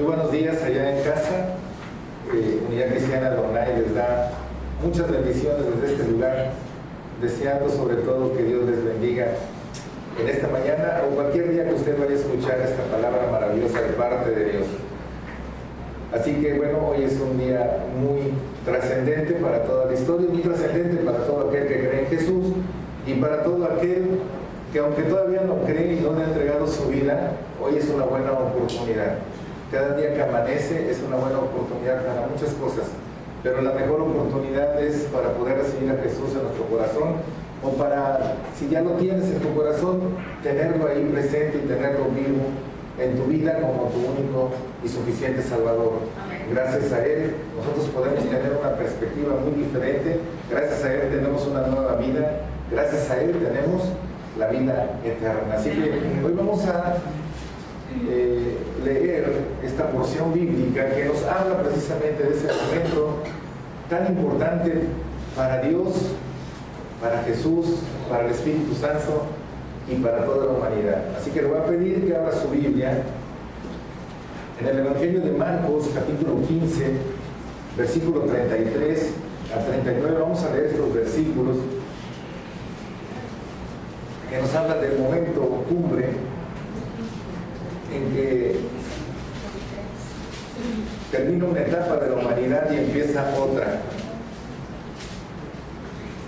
Muy buenos días allá en casa. Unidad Cristiana Donay les da muchas bendiciones desde este lugar, deseando sobre todo que Dios les bendiga en esta mañana o cualquier día que usted vaya a escuchar esta palabra maravillosa de parte de Dios. Así que bueno, hoy es un día muy trascendente para toda la historia, muy trascendente para todo aquel que cree en Jesús y para todo aquel que aunque todavía no cree y no le ha entregado su vida, hoy es una buena oportunidad. Cada día que amanece es una buena oportunidad para muchas cosas, pero la mejor oportunidad es para poder recibir a Jesús en nuestro corazón, o para, si ya lo tienes en tu corazón, tenerlo ahí presente y tenerlo vivo en tu vida como tu único y suficiente Salvador. Gracias a Él nosotros podemos tener una perspectiva muy diferente, gracias a Él tenemos una nueva vida, gracias a Él tenemos la vida eterna. Así que hoy vamos a leer esta porción bíblica que nos habla precisamente de ese momento tan importante para Dios, para Jesús, para el Espíritu Santo y para toda la humanidad. Así que le voy a pedir que abra su Biblia en el Evangelio de Marcos, capítulo 15, versículo 33 a 39. Vamos a leer estos versículos que nos habla del momento cumbre en que termina una etapa de la humanidad y empieza otra.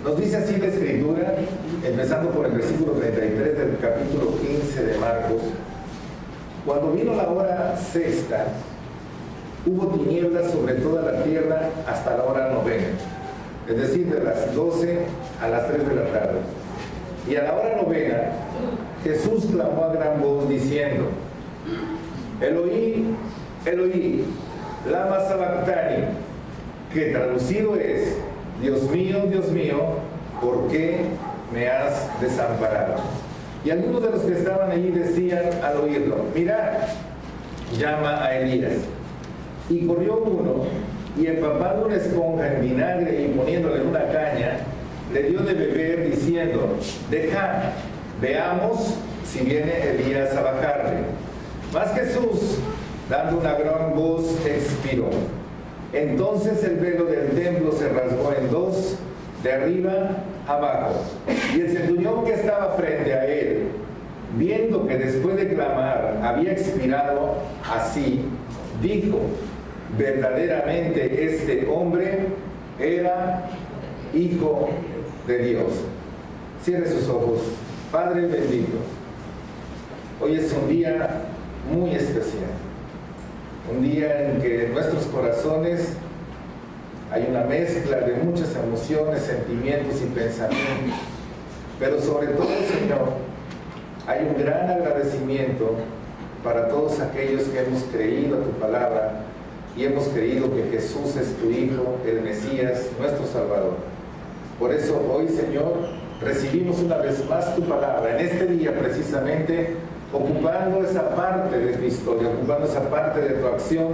Nos dice así la Escritura, empezando por el versículo 33 del capítulo 15 de Marcos: cuando vino la hora sexta, hubo tinieblas sobre toda la tierra hasta la hora novena, es decir, de las 12 a las 3 de la tarde. Y a la hora novena, Jesús clamó a gran voz diciendo: Eloí, Eloí, lama sabactani, que traducido es: Dios mío, ¿por qué me has desamparado? Y algunos de los que estaban allí decían al oírlo: mirad, llama a Elías. Y corrió uno, y empapando una esponja en vinagre y poniéndole en una caña, le dio de beber diciendo: dejad, veamos si viene Elías a bajarle. Mas Jesús, dando una gran voz, expiró. Entonces el velo del templo se rasgó en dos, de arriba abajo. Y el centurión que estaba frente a él, viendo que después de clamar había expirado así, dijo: verdaderamente este hombre era Hijo de Dios. Cierre sus ojos. Padre bendito, hoy es un día muy especial, un día en que en nuestros corazones hay una mezcla de muchas emociones, sentimientos y pensamientos, pero sobre todo, Señor, hay un gran agradecimiento para todos aquellos que hemos creído a tu palabra y hemos creído que Jesús es tu Hijo, el Mesías, nuestro Salvador. Por eso hoy, Señor, recibimos una vez más tu palabra, en este día precisamente, ocupando esa parte de tu historia, ocupando esa parte de tu acción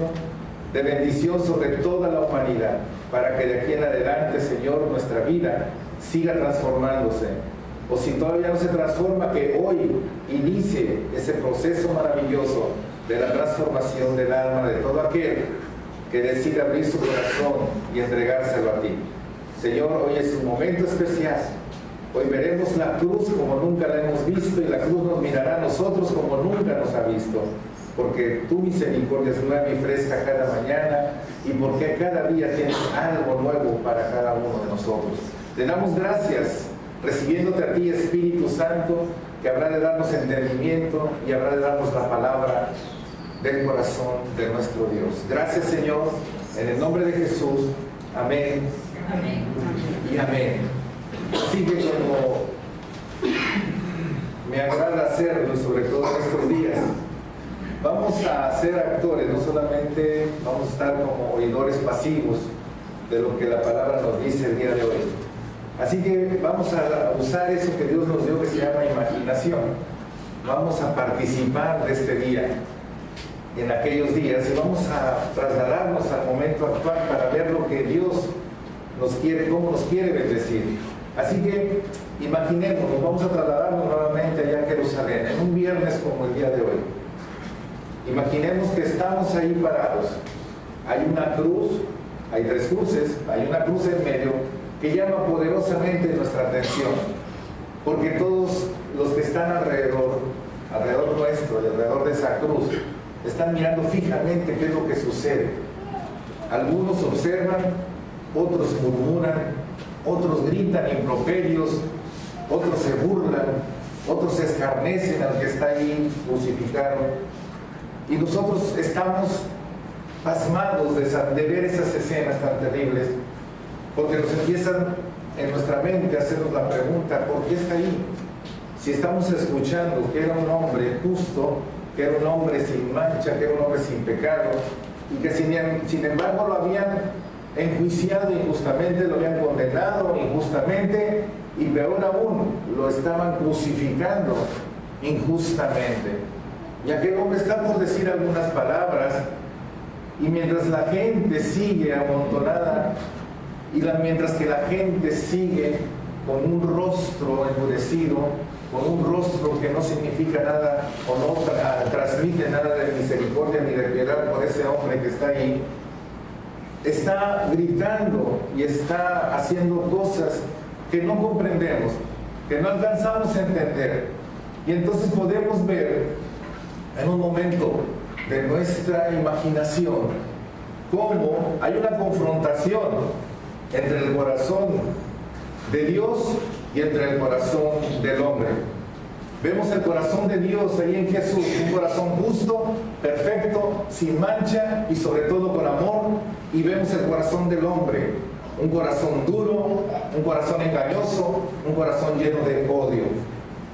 de bendición sobre toda la humanidad, para que de aquí en adelante, Señor, nuestra vida siga transformándose. O si todavía no se transforma, que hoy inicie ese proceso maravilloso de la transformación del alma de todo aquel que decida abrir su corazón y entregárselo a ti. Señor, hoy es un momento especial. Hoy veremos la cruz como nunca la hemos visto, y la cruz nos mirará a nosotros como nunca nos ha visto, porque tu misericordia es nueva y fresca cada mañana, y porque cada día tienes algo nuevo para cada uno de nosotros. Te damos gracias, recibiéndote a ti, Espíritu Santo, que habrá de darnos entendimiento y habrá de darnos la palabra del corazón de nuestro Dios. Gracias, Señor, en el nombre de Jesús. Amén, amén y amén. Así que como me agrada hacerlo, sobre todo en estos días, vamos a ser actores, no solamente vamos a estar como oidores pasivos de lo que la palabra nos dice el día de hoy. Así que vamos a usar eso que Dios nos dio, que se llama imaginación. Vamos a participar de este día, en aquellos días, y vamos a trasladarnos al momento actual para ver lo que Dios nos quiere, cómo nos quiere bendecir. Así que imaginemos, vamos a trasladarnos nuevamente allá a Jerusalén, en un viernes como el día de hoy. Imaginemos que estamos ahí parados. Hay una cruz, hay 3 cruces, hay una cruz en medio que llama poderosamente nuestra atención, porque todos los que están alrededor nuestro y alrededor de esa cruz, están mirando fijamente qué es lo que sucede. Algunos observan, otros murmuran, otros gritan improperios, otros se burlan, otros escarnecen al que está ahí crucificado. Y nosotros estamos pasmados de ver esas escenas tan terribles, porque nos empiezan en nuestra mente a hacernos la pregunta: ¿por qué está ahí? Si estamos escuchando que era un hombre justo, que era un hombre sin mancha, que era un hombre sin pecado, y que sin embargo lo habían enjuiciado injustamente, lo habían condenado injustamente, y peor aún, lo estaban crucificando injustamente. Y aquel hombre está por decir algunas palabras, y mientras la gente sigue amontonada, mientras que la gente sigue con un rostro endurecido, con un rostro que no significa nada o no transmite nada de misericordia ni de piedad por ese hombre que está ahí, está gritando y está haciendo cosas que no comprendemos, que no alcanzamos a entender. Y entonces podemos ver en un momento de nuestra imaginación cómo hay una confrontación entre el corazón de Dios y entre el corazón del hombre. Vemos el corazón de Dios ahí en Jesús, un corazón justo, perfecto, sin mancha y sobre todo con amor. Y vemos el corazón del hombre, un corazón duro, un corazón engañoso, un corazón lleno de odio.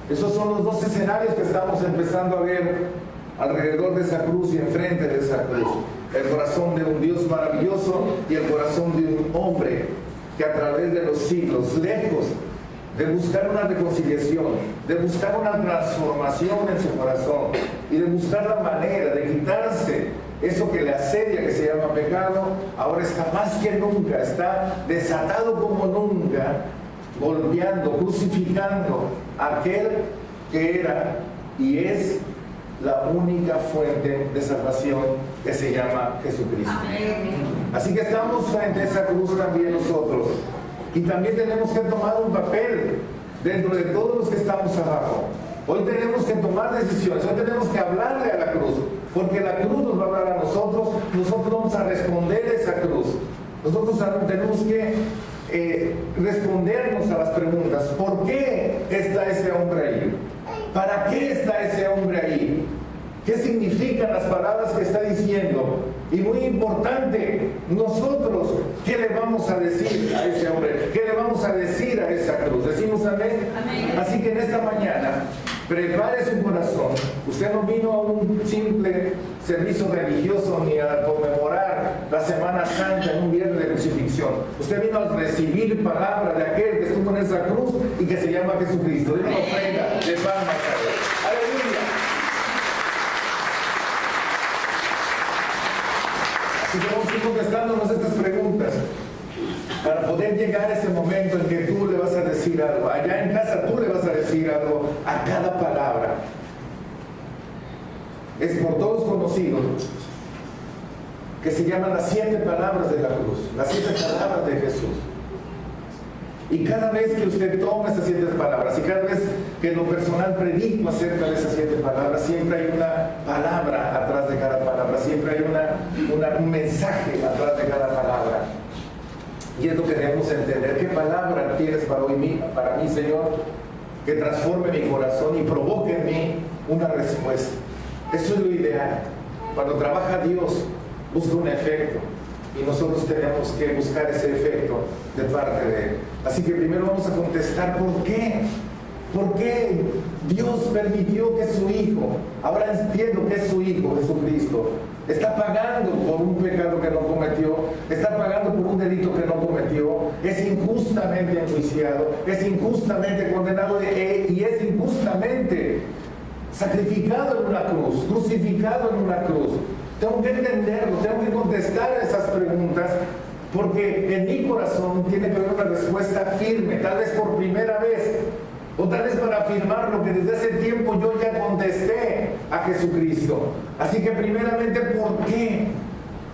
Esos son los 2 escenarios que estamos empezando a ver alrededor de esa cruz y enfrente de esa cruz. El corazón de un Dios maravilloso y el corazón de un hombre que a través de los siglos, lejos de buscar una reconciliación, de buscar una transformación en su corazón y de buscar la manera de quitarse eso que le asedia, que se llama pecado, ahora está más que nunca, está desatado como nunca, golpeando, crucificando a aquel que era y es la única fuente de salvación, que se llama Jesucristo. Así que estamos frente a esa cruz también nosotros, y también tenemos que tomar un papel dentro de todos los que estamos abajo. Hoy tenemos que tomar decisiones, hoy tenemos que hablarle a la cruz, porque la cruz nos va a hablar a nosotros vamos a responder a esa cruz. Nosotros tenemos que respondernos a las preguntas: ¿por qué está ese hombre ahí? ¿Para qué está ese hombre ahí? ¿Qué significan las palabras que está diciendo? Y muy importante, nosotros, ¿qué le vamos a decir a ese hombre? ¿Qué le vamos a decir a esa cruz? ¿Decimos amén? Amén. Así que en esta mañana, prepare su corazón. Usted no vino a un simple servicio religioso ni a conmemorar la Semana Santa en un viernes de crucifixión. Usted vino a recibir palabra de aquel que estuvo en esa cruz y que se llama Jesucristo. De una ofrenda de palmas a Él. ¡Aleluya! Así que vamos a ir contestándonos estas preguntas para poder llegar a ese momento en que tú le vas a decir algo. Allá en casa tú le vas a decir algo a cada palabra. Es por todos conocido que se llaman las 7 palabras de la cruz, las 7 palabras de Jesús. Y cada vez que usted toma esas 7 palabras, y cada vez que en lo personal predico acerca de esas 7 palabras, siempre hay una palabra atrás de cada palabra, siempre hay un mensaje atrás de cada palabra. Y es lo que debemos entender. ¿Qué palabra tienes para mí, Señor? Que transforme mi corazón y provoque en mí una respuesta. Eso es lo ideal. Cuando trabaja Dios, busca un efecto. Y nosotros tenemos que buscar ese efecto de parte de Él. Así que primero vamos a contestar ¿por qué? ¿Por qué Dios permitió que su Hijo, ahora entiendo que es su Hijo, Jesucristo, está pagando por un pecado que no cometió, está pagando por un delito que no cometió, es injustamente enjuiciado, es injustamente condenado y es injustamente sacrificado en una cruz, crucificado en una cruz? Tengo que entenderlo, tengo que contestar a esas preguntas, porque en mi corazón tiene que haber una respuesta firme. Tal vez por primera vez o tal vez para afirmar lo que desde hace tiempo yo ya contesté a Jesucristo. Así que primeramente, ¿por qué?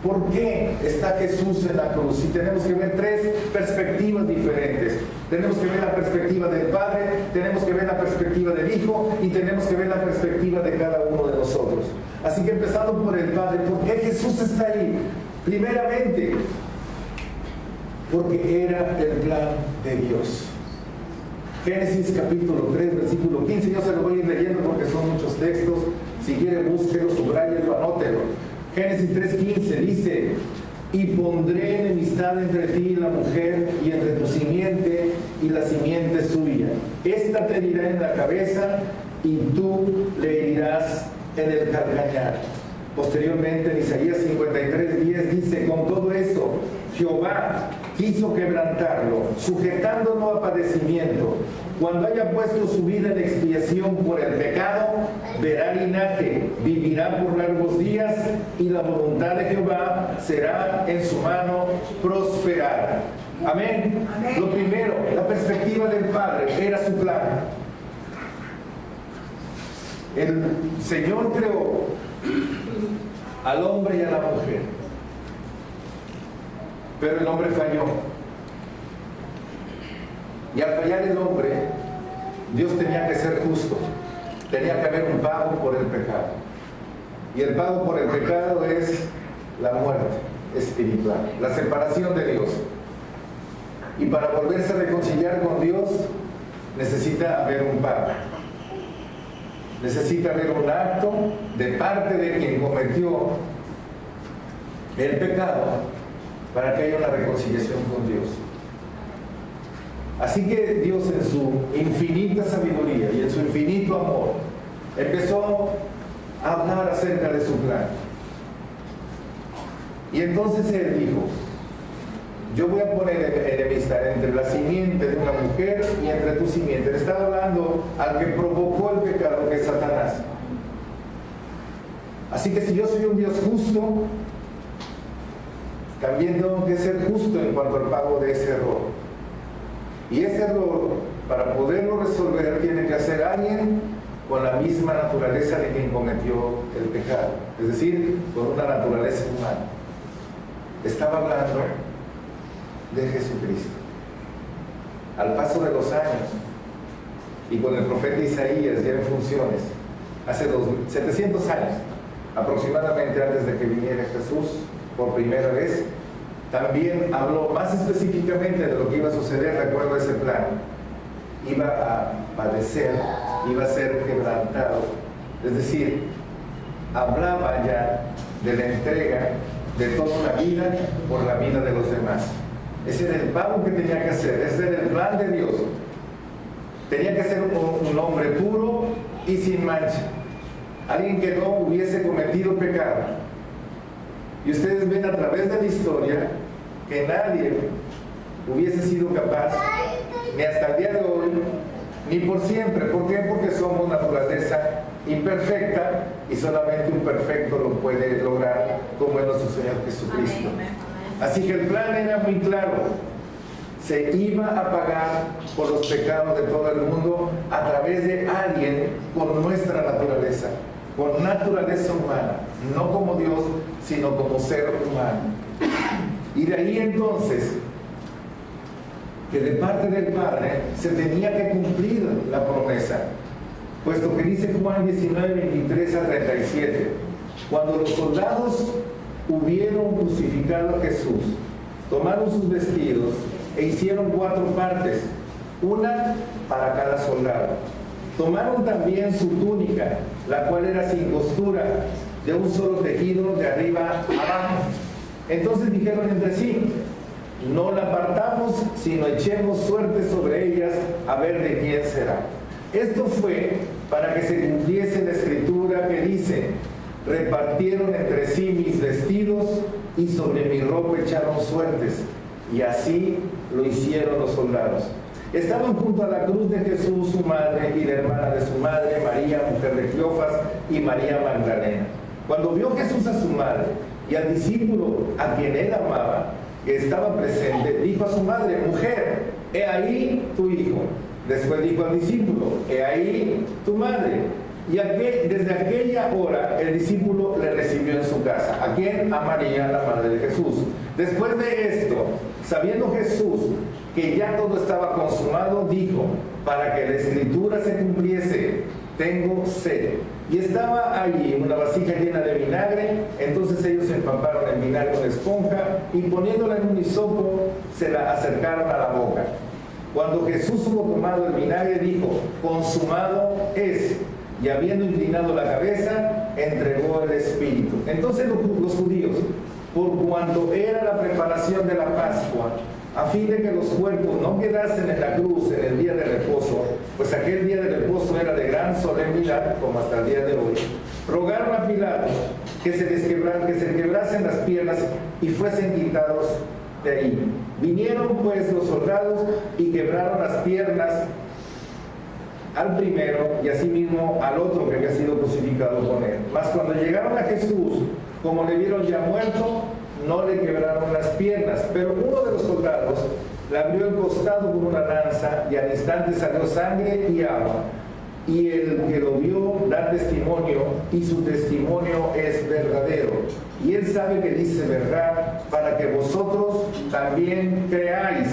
¿Por qué está Jesús en la cruz? Y tenemos que ver tres perspectivas diferentes. Tenemos que ver la perspectiva del Padre, tenemos que ver la perspectiva del Hijo y tenemos que ver la perspectiva de cada uno de nosotros. Así que empezando por el Padre, ¿por qué Jesús está ahí? Primeramente, porque era el plan de Dios. Génesis capítulo 3, versículo 15, yo se lo voy a ir leyendo porque son muchos textos. Si quiere, búsquelo, subrayelo, anótelo. Génesis 3:15 dice: y pondré enemistad entre ti y la mujer, y entre tu simiente y la simiente suya. Esta te herirá en la cabeza, y tú le herirás en el calcañar. Posteriormente, en Isaías 53:10 dice: con todo esto, Jehová quiso quebrantarlo, sujetándolo a padecimiento. Cuando haya puesto su vida en expiación por el pecado, verá linaje, vivirá por largos días, y la voluntad de Jehová será en su mano prosperada. Amén. Amén. Lo primero, la perspectiva del Padre era su plan. El Señor creó al hombre y a la mujer, pero el hombre falló. Y al fallar el hombre, Dios tenía que ser justo. Tenía que haber un pago por el pecado. Y el pago por el pecado es la muerte espiritual, la separación de Dios. Y para volverse a reconciliar con Dios, necesita haber un pago. Necesita haber un acto de parte de quien cometió el pecado para que haya una reconciliación con Dios. Así que Dios, en su infinita sabiduría y en su infinito amor, empezó a hablar acerca de su plan. Y entonces Él dijo: yo voy a poner enemistad entre la simiente de una mujer y entre tu simiente. Le estaba hablando al que provocó el pecado, que es Satanás. Así que si yo soy un Dios justo, también tengo que ser justo en cuanto al pago de ese error. Y ese error, para poderlo resolver, tiene que hacer alguien con la misma naturaleza de quien cometió el pecado. Es decir, con una naturaleza humana. Estaba hablando de Jesucristo. Al paso de los años, y con el profeta Isaías ya en funciones, hace 700 años aproximadamente antes de que viniera Jesús por primera vez, también habló más específicamente de lo que iba a suceder de acuerdo a ese plan. Iba a padecer, iba a ser quebrantado. Es decir, hablaba ya de la entrega de toda la vida por la vida de los demás. Ese era el pago que tenía que hacer, ese era el plan de Dios. Tenía que ser un hombre puro y sin mancha, alguien que no hubiese cometido pecado. Y ustedes ven a través de la historia que nadie hubiese sido capaz, ni hasta el día de hoy, ni por siempre. ¿Por qué? Porque somos naturaleza imperfecta y solamente un perfecto lo puede lograr, como es nuestro Señor Jesucristo. Así que el plan era muy claro: se iba a pagar por los pecados de todo el mundo a través de alguien con nuestra naturaleza, con naturaleza humana, no como Dios, sino como ser humano. Y de ahí entonces que de parte del Padre se tenía que cumplir la promesa, puesto que dice Juan 19, 23 a 37: cuando los soldados hubieron crucificado a Jesús, tomaron sus vestidos e hicieron 4 partes, una para cada soldado. Tomaron también su túnica, la cual era sin costura, de un solo tejido de arriba abajo. Entonces dijeron entre sí: no la apartamos, sino echemos suerte sobre ellas, a ver de quién será. Esto fue para que se cumpliese la escritura que dice: repartieron entre sí mis vestidos, y sobre mi ropa echaron suertes. Y así lo hicieron los soldados. Estaban junto a la cruz de Jesús su madre y la hermana de su madre, María, mujer de Cleofas, y María Magdalena. Cuando vio Jesús a su madre y al discípulo a quien él amaba, que estaba presente, dijo a su madre: mujer, he ahí tu hijo. Después dijo al discípulo: he ahí tu madre. Y desde aquella hora el discípulo le recibió en su casa. ¿A quién? A María, la madre de Jesús. Después de esto, sabiendo Jesús que ya todo estaba consumado, dijo: para que la escritura se cumpliese, tengo sed. Y estaba allí una vasija llena de vinagre. Entonces ellos empaparon el vinagre con esponja y poniéndola en un hisopo se la acercaron a la boca. Cuando Jesús hubo tomado el vinagre, dijo: consumado es. Y habiendo inclinado la cabeza, entregó el espíritu. Entonces los judíos, por cuanto era la preparación de la Pascua, a fin de que los cuerpos no quedasen en la cruz en el día de reposo, pues aquel día de reposo era de gran solemnidad, como hasta el día de hoy, rogaron a Pilato que se quebrasen las piernas y fuesen quitados de ahí. Vinieron pues los soldados y quebraron las piernas al primero y asimismo al otro que había sido crucificado con él. Mas cuando llegaron a Jesús, como le vieron ya muerto, no le quebraron las piernas, pero uno de los soldados le abrió el costado con una lanza y al instante salió sangre y agua. Y el que lo vio da testimonio, y su testimonio es verdadero. Y él sabe que dice verdad, para que vosotros también creáis.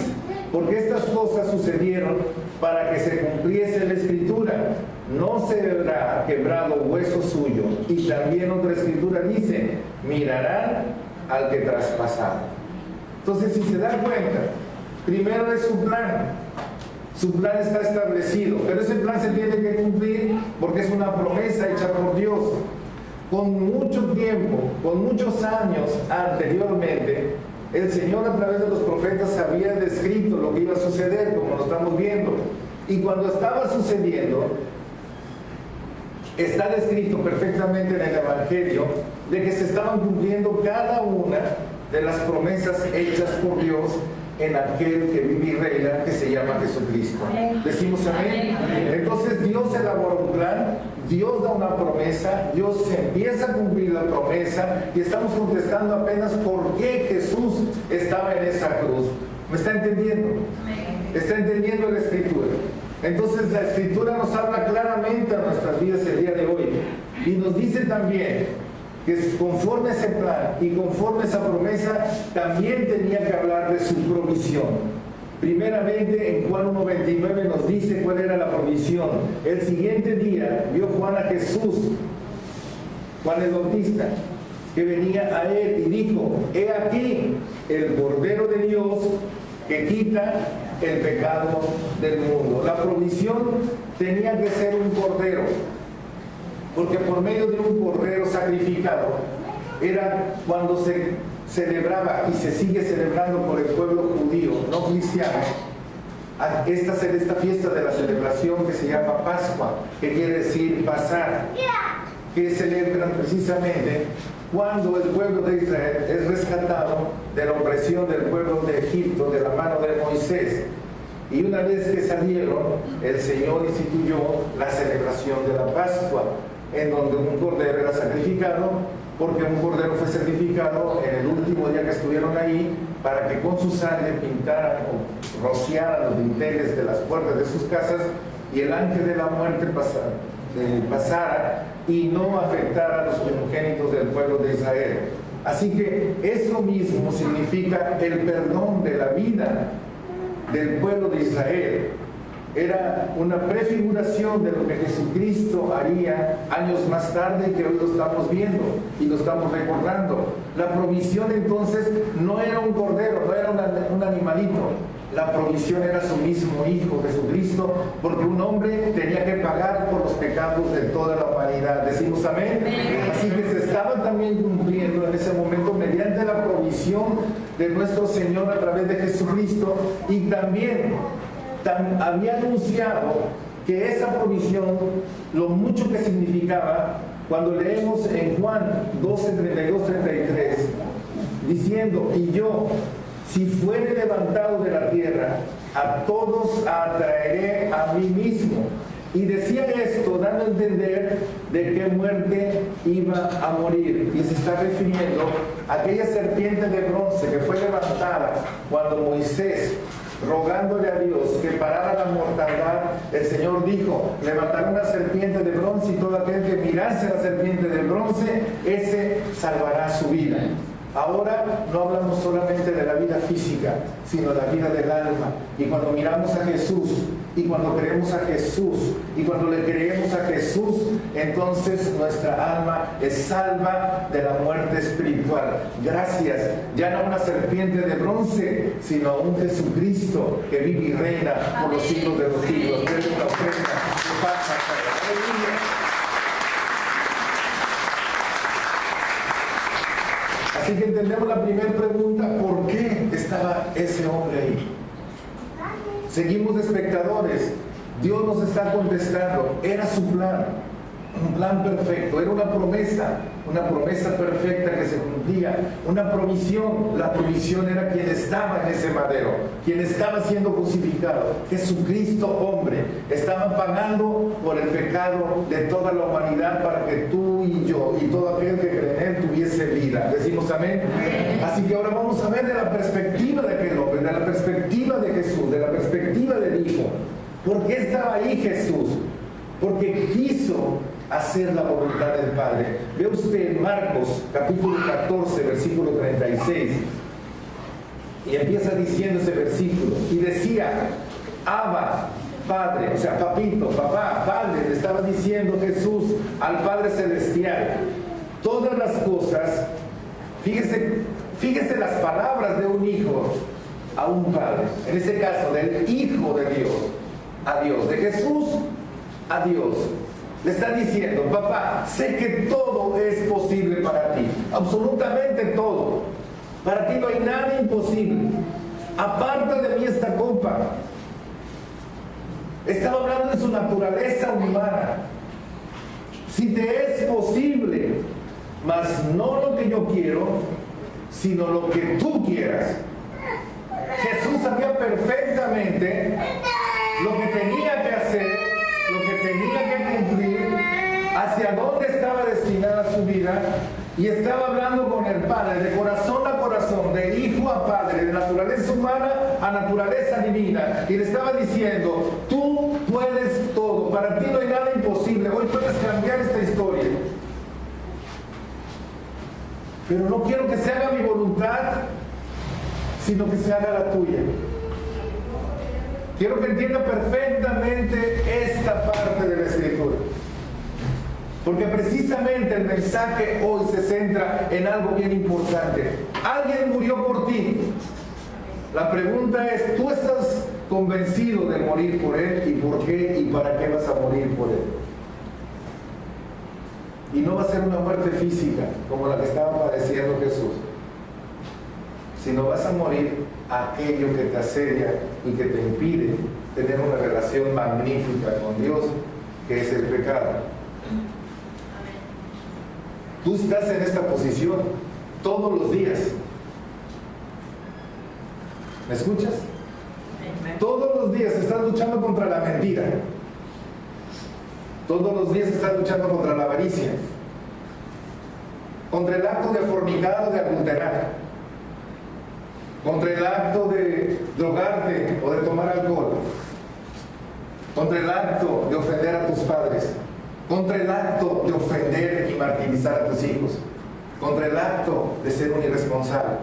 Porque estas cosas sucedieron para que se cumpliese la escritura: no se habrá quebrado hueso suyo. Y también otra escritura dice: mirarán al que traspasaron. Entonces, si se dan cuenta, primero es su plan. Su plan está establecido, pero ese plan se tiene que cumplir porque es una promesa hecha por Dios. Con mucho tiempo, con muchos años anteriormente, el Señor a través de los profetas había descrito lo que iba a suceder, como lo estamos viendo. Y cuando estaba sucediendo, está descrito perfectamente en el Evangelio de que se estaban cumpliendo cada una de las promesas hechas por Dios en aquel que vive y reina, que se llama Jesucristo. ¿Decimos amén? Entonces Dios elabora un plan, Dios da una promesa, Dios empieza a cumplir la promesa y estamos contestando apenas por qué Jesús estaba en esa cruz. ¿Me está entendiendo? ¿Está entendiendo la Escritura? Entonces la Escritura nos habla claramente a nuestras vidas el día de hoy y nos dice también que conforme a ese plan y conforme a esa promesa también tenía que hablar de su provisión. Primeramente en Juan 1:29 nos dice cuál era la provisión. El siguiente día vio Juan a Jesús, Juan el Bautista, que venía a él y dijo: he aquí el Cordero de Dios que quita el pecado del mundo. La provisión tenía que ser un cordero, porque por medio de un cordero sacrificado era cuando se celebraba y se sigue celebrando por el pueblo judío, no cristiano, esta fiesta de la celebración que se llama Pascua, que quiere decir pasar, que celebran precisamente cuando el pueblo de Israel es rescatado de la opresión del pueblo de Egipto, de la mano de Moisés. Y una vez que salieron, el Señor instituyó la celebración de la Pascua, en donde un cordero era sacrificado, porque un cordero fue sacrificado en el último día que estuvieron ahí, para que con su sangre pintaran o rociaran los dinteles de las puertas de sus casas y el ángel de la muerte pasara y no afectara a los primogénitos del pueblo de Israel. Así que eso mismo significa el perdón de la vida del pueblo de Israel. Era una prefiguración de lo que Jesucristo haría años más tarde, que hoy lo estamos viendo y lo estamos recordando. La provisión entonces no era un cordero, no era un animalito. La provisión era su mismo Hijo Jesucristo, porque un hombre tenía que pagar por los pecados de toda la humanidad. ¿Decimos amén? Así que se estaba también cumpliendo en ese momento mediante la provisión de nuestro Señor a través de Jesucristo, y también había anunciado que esa provisión, lo mucho que significaba, cuando leemos en Juan 12, 32, 33, diciendo: y yo, si fuere levantado de la tierra, a todos atraeré a mí mismo. Y decía esto dando a entender de qué muerte iba a morir, y se está refiriendo a aquella serpiente de bronce que fue levantada cuando Moisés rogándole a Dios que parara la mortandad, el Señor dijo: levantaré una serpiente de bronce, y todo aquel que mirase a la serpiente de bronce, ese salvará su vida. Ahora no hablamos solamente de la vida física, sino de la vida del alma. Y cuando miramos a Jesús, y cuando creemos a Jesús, y cuando le creemos a Jesús, entonces nuestra alma es salva de la muerte espiritual. Gracias, ya no una serpiente de bronce, sino un Jesucristo que vive y reina por los siglos de los siglos. Denle una ofrenda de paz a todos. ¡Aleluya! Así que entendemos la primera pregunta: ¿por qué estaba ese hombre ahí? Seguimos de espectadores. Dios nos está contestando. Era su plan, un plan perfecto, era una promesa perfecta que se cumplía, una provisión. La provisión era quien estaba en ese madero, quien estaba siendo crucificado, Jesucristo hombre. Estaba pagando por el pecado de toda la humanidad para que tú y yo y todo aquel que cree en él tuviese vida. Decimos amén. Así que ahora vamos a ver de la perspectiva de aquel hombre, de la perspectiva de Jesús, de la perspectiva del Hijo. ¿Por qué estaba ahí Jesús? Porque quiso hacer la voluntad del Padre. Ve usted en Marcos capítulo 14 versículo 36, y empieza diciendo ese versículo, y decía: Abba, Padre, o sea, papito, papá, Padre, le estaba diciendo Jesús al Padre Celestial. Todas las cosas, fíjese las palabras de un hijo a un padre, en ese caso del Hijo de Dios a Dios, de Jesús a Dios. Le está diciendo: papá, sé que todo es posible para ti, absolutamente todo. Para ti no hay nada imposible. Aparta de mí esta copa. Estaba hablando de su naturaleza humana. Si te es posible, mas no lo que yo quiero, sino lo que tú quieras. Jesús sabía perfectamente lo que tenía que hacer, lo que tenía que cumplir, hacia dónde estaba destinada su vida, y estaba hablando con el Padre, de corazón a corazón, de hijo a padre, de naturaleza humana a naturaleza divina, y le estaba diciendo: tú puedes todo, para ti no hay nada imposible, hoy puedes cambiar esta historia, pero no quiero que se haga mi voluntad, sino que se haga la tuya. Quiero que entienda perfectamente esta parte de la Escritura, porque precisamente el mensaje hoy se centra en algo bien importante. Alguien murió por ti. La pregunta es: ¿tú estás convencido de morir por él? ¿Y por qué y para qué vas a morir por él? Y no va a ser una muerte física como la que estaba padeciendo Jesús, sino vas a morir a aquello que te asedia y que te impide tener una relación magnífica con Dios, que es el pecado. Tú estás en esta posición todos los días. ¿Me escuchas? Todos los días estás luchando contra la mentira. Todos los días estás luchando contra la avaricia, contra el acto de fornicar o de adulterar, contra el acto de drogarte o de tomar alcohol, contra el acto de ofender a tus padres, contra el acto de ofender y martirizar a tus hijos, contra el acto de ser un irresponsable,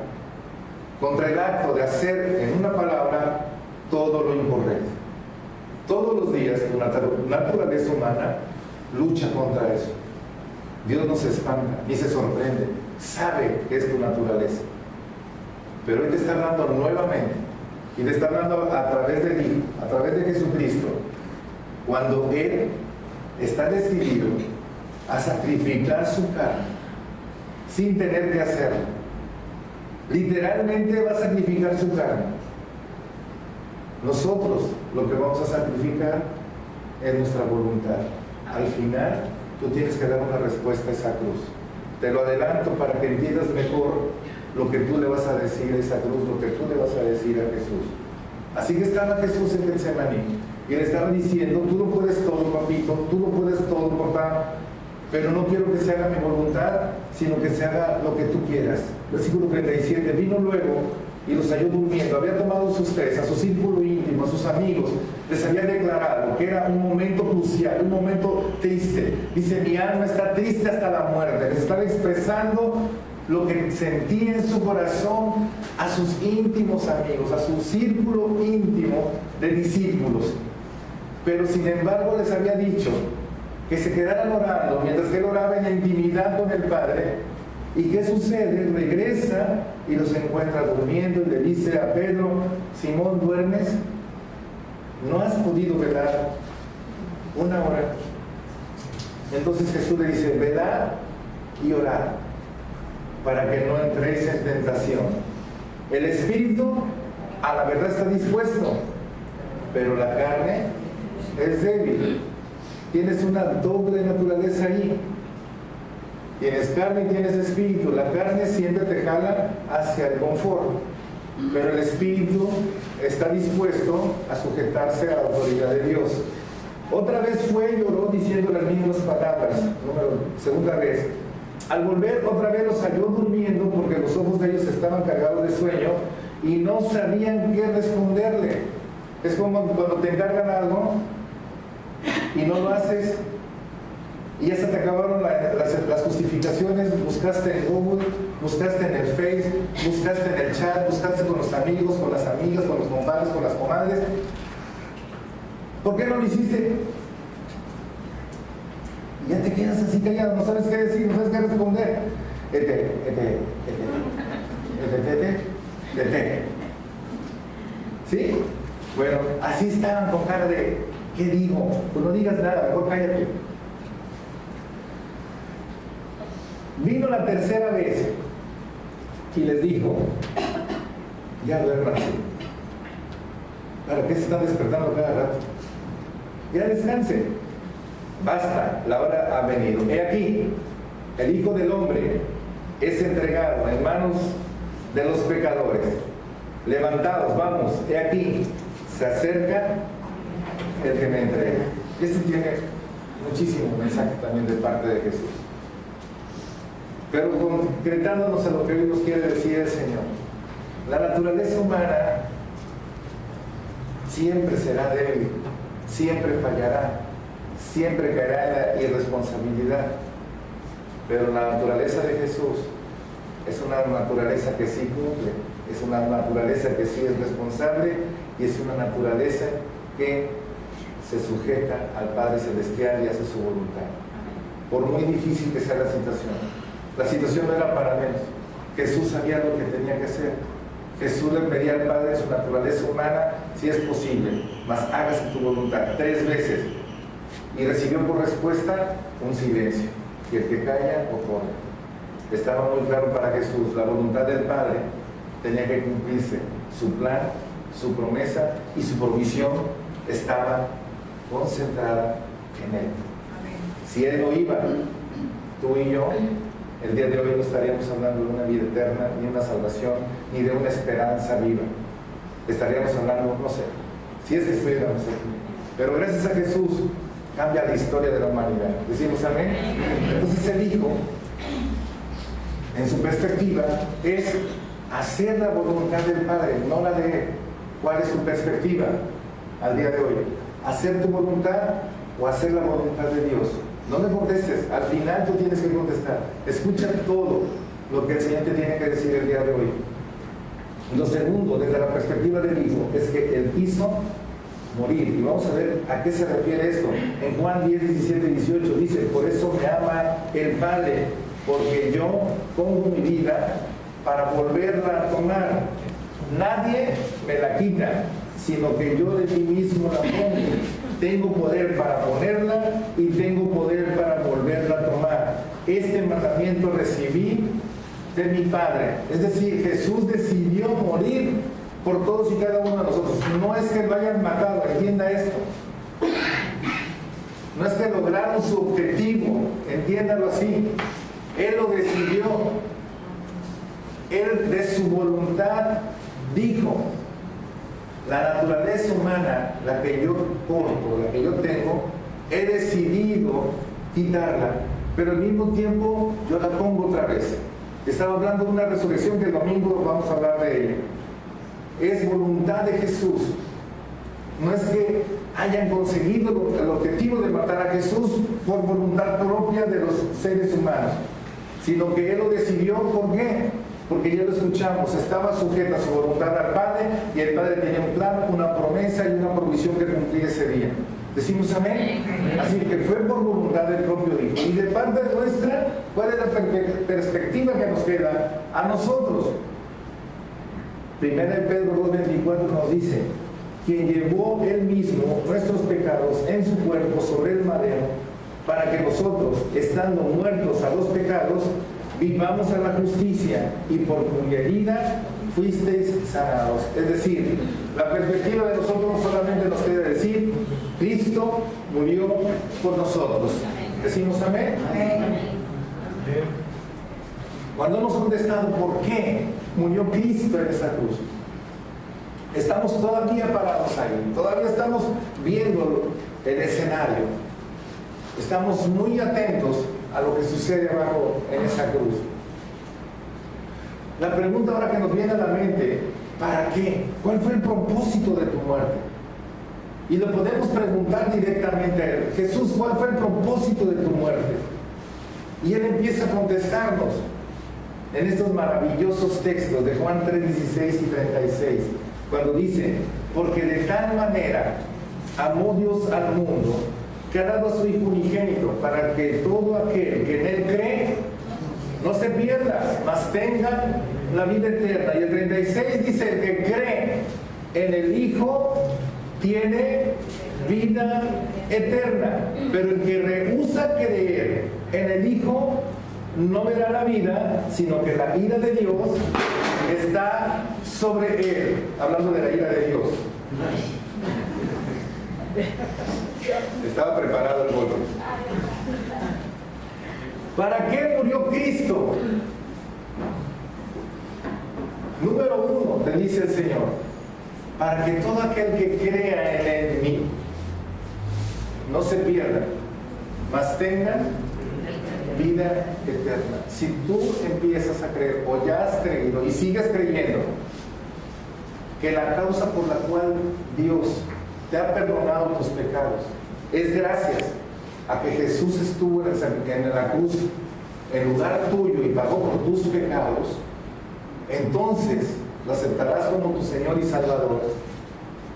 contra el acto de hacer, en una palabra, todo lo incorrecto. Todos los días tu naturaleza humana lucha contra eso. Dios no se espanta ni se sorprende, sabe que es tu naturaleza. Pero hoy te está hablando nuevamente, y te está hablando a través del Hijo, a través de Jesucristo, cuando Él está decidido a sacrificar su carne sin tener que hacerlo. Literalmente va a sacrificar su carne. Nosotros lo que vamos a sacrificar es nuestra voluntad. Al final tú tienes que dar una respuesta a esa cruz. Te lo adelanto para que entiendas mejor lo que tú le vas a decir a esa cruz, lo que tú le vas a decir a Jesús. Así que estaba Jesús en Getsemaní y le estaba diciendo: tú lo puedes todo, papito, tú lo puedes todo, papá, pero no quiero que se haga mi voluntad, sino que se haga lo que tú quieras. Versículo 37, vino luego y los halló durmiendo. Había tomado sus tres, a su círculo íntimo, a sus amigos, les había declarado que era un momento crucial, un momento triste. Dice, mi alma está triste hasta la muerte. Les estaba expresando lo que sentía en su corazón a sus íntimos amigos, a su círculo íntimo de discípulos. Pero sin embargo les había dicho que se quedaran orando mientras que él oraba en la intimidad con el Padre. ¿Y qué sucede? Regresa y los encuentra durmiendo y le dice a Pedro, Simón, ¿duermes? ¿No has podido velar una hora? Entonces Jesús le dice, velad y orad para que no entréis en tentación. El espíritu a la verdad está dispuesto, pero la carne es débil. Tienes una doble naturaleza ahí. Tienes carne y tienes espíritu. La carne siempre te jala hacia el confort, pero el espíritu está dispuesto a sujetarse a la autoridad de Dios. Otra vez fue y oró diciendo las mismas palabras. Segunda vez. Al volver otra vez los halló durmiendo porque los ojos de ellos estaban cargados de sueño y no sabían qué responderle. Es como cuando te encargan algo y no lo haces y ya se te acabaron las justificaciones. Buscaste en Google, buscaste en el Face, buscaste en el chat, buscaste con los amigos, con las amigas, con los compadres, con las comadres. ¿Por qué no lo hiciste? Y ya te quedas así callado, no sabes qué decir, no sabes qué responder. ¿Sí? Bueno, así estaban con cara de, ¿qué digo? Pues no digas nada, mejor cállate. Vino la tercera vez y les dijo, ya duérmanse. ¿Para qué se están despertando cada rato? Ya descansen. Basta, la hora ha venido. He aquí, el Hijo del Hombre es entregado en manos de los pecadores. Levantados, vamos, he aquí, se acerca el que me entrega. Esto tiene muchísimo mensaje también de parte de Jesús. Pero concretándonos a lo que hoy nos quiere decir el Señor, la naturaleza humana siempre será débil, siempre fallará, siempre caerá en la irresponsabilidad. Pero la naturaleza de Jesús es una naturaleza que sí cumple, es una naturaleza que sí es responsable y es una naturaleza que se sujeta al Padre Celestial y hace su voluntad. Por muy difícil que sea la situación no era para menos. Jesús sabía lo que tenía que hacer. Jesús le pedía al Padre en su naturaleza humana, si es posible, mas hágase tu voluntad 3 veces. Y recibió por respuesta un silencio. Y el que calla, opone. Estaba muy claro para Jesús, la voluntad del Padre tenía que cumplirse. Su plan, su promesa y su provisión estaba concentrada en Él. Si Él no iba, tú y yo, el día de hoy no estaríamos hablando de una vida eterna, ni una salvación, ni de una esperanza viva. Estaríamos hablando, no sé, si es que estuviéramos aquí. Pero gracias a Jesús cambia la historia de la humanidad. ¿Decimos amén? Entonces el Hijo, en su perspectiva, es hacer la voluntad del Padre, no la de Él. ¿Cuál es tu perspectiva al día de hoy? ¿Hacer tu voluntad o hacer la voluntad de Dios? No me contestes, al final tú tienes que contestar. Escucha todo lo que el Señor te tiene que decir el día de hoy. Y lo segundo, desde la perspectiva del Hijo, es que Él quiso morir. Y vamos a ver a qué se refiere esto. En Juan 10, 17 y 18 dice, por eso me ama el Padre, porque yo pongo mi vida para volverla a tomar. Nadie me la quita, sino que yo de mí mismo la pongo. Tengo poder para ponerla y tengo poder para volverla a tomar. Este mandamiento recibí de mi Padre. Es decir, Jesús decidió morir por todos y cada uno de nosotros. No es que lo hayan matado, entienda esto. No es que lograron su objetivo, entiéndalo así. Él lo decidió. Él de su voluntad dijo, la naturaleza humana, la que yo porto, la que yo tengo, he decidido quitarla, pero al mismo tiempo yo la pongo otra vez. Estaba hablando de una resurrección que el domingo vamos a hablar de ella. es voluntad de Jesús. No es que hayan conseguido el objetivo de matar a Jesús por voluntad propia de los seres humanos, sino que Él lo decidió. ¿Por qué? Porque ya lo escuchamos, estaba sujeta a su voluntad al Padre, y el Padre tenía un plan, una promesa y una provisión que cumplir ese día. ¿Decimos amén? Así que fue por voluntad del propio Hijo. Y de parte nuestra, ¿cuál es la perspectiva que nos queda a nosotros? Primera de Pedro 2:24 nos dice: quien llevó Él mismo nuestros pecados en su cuerpo sobre el madero, para que nosotros, estando muertos a los pecados, vivamos a la justicia, y por cuya herida fuisteis sanados. Es decir, la perspectiva de nosotros no solamente nos quiere decir: Cristo murió por nosotros. ¿Decimos amén? Cuando hemos contestado por qué murió Cristo en esa cruz, estamos todavía parados ahí, todavía estamos viendo el escenario, estamos muy atentos a lo que sucede abajo en esa cruz. La pregunta ahora que nos viene a la mente: ¿para qué? ¿Cuál fue el propósito de tu muerte? Y lo podemos preguntar directamente a Él: Jesús, ¿cuál fue el propósito de tu muerte? Y Él empieza a contestarnos en estos maravillosos textos de Juan 3:16 y 36, cuando dice: porque de tal manera amó Dios al mundo, que ha dado a su Hijo unigénito, para que todo aquel que en Él cree no se pierda, mas tenga la vida eterna. Y el 36 dice: el que cree en el Hijo tiene vida eterna, pero el que rehúsa creer en el Hijo no verá la vida, sino que la ira de Dios está sobre él. Hablando de la ira de Dios. Estaba preparado el golpe. ¿Para qué murió Cristo? Número 1, te dice el Señor: para que todo aquel que crea en mí no se pierda, mas tenga vida eterna. Si tú empiezas a creer, o ya has creído y sigues creyendo, que la causa por la cual Dios te ha perdonado tus pecados es gracias a que Jesús estuvo en la cruz en lugar tuyo y pagó por tus pecados, entonces lo aceptarás como tu Señor y Salvador,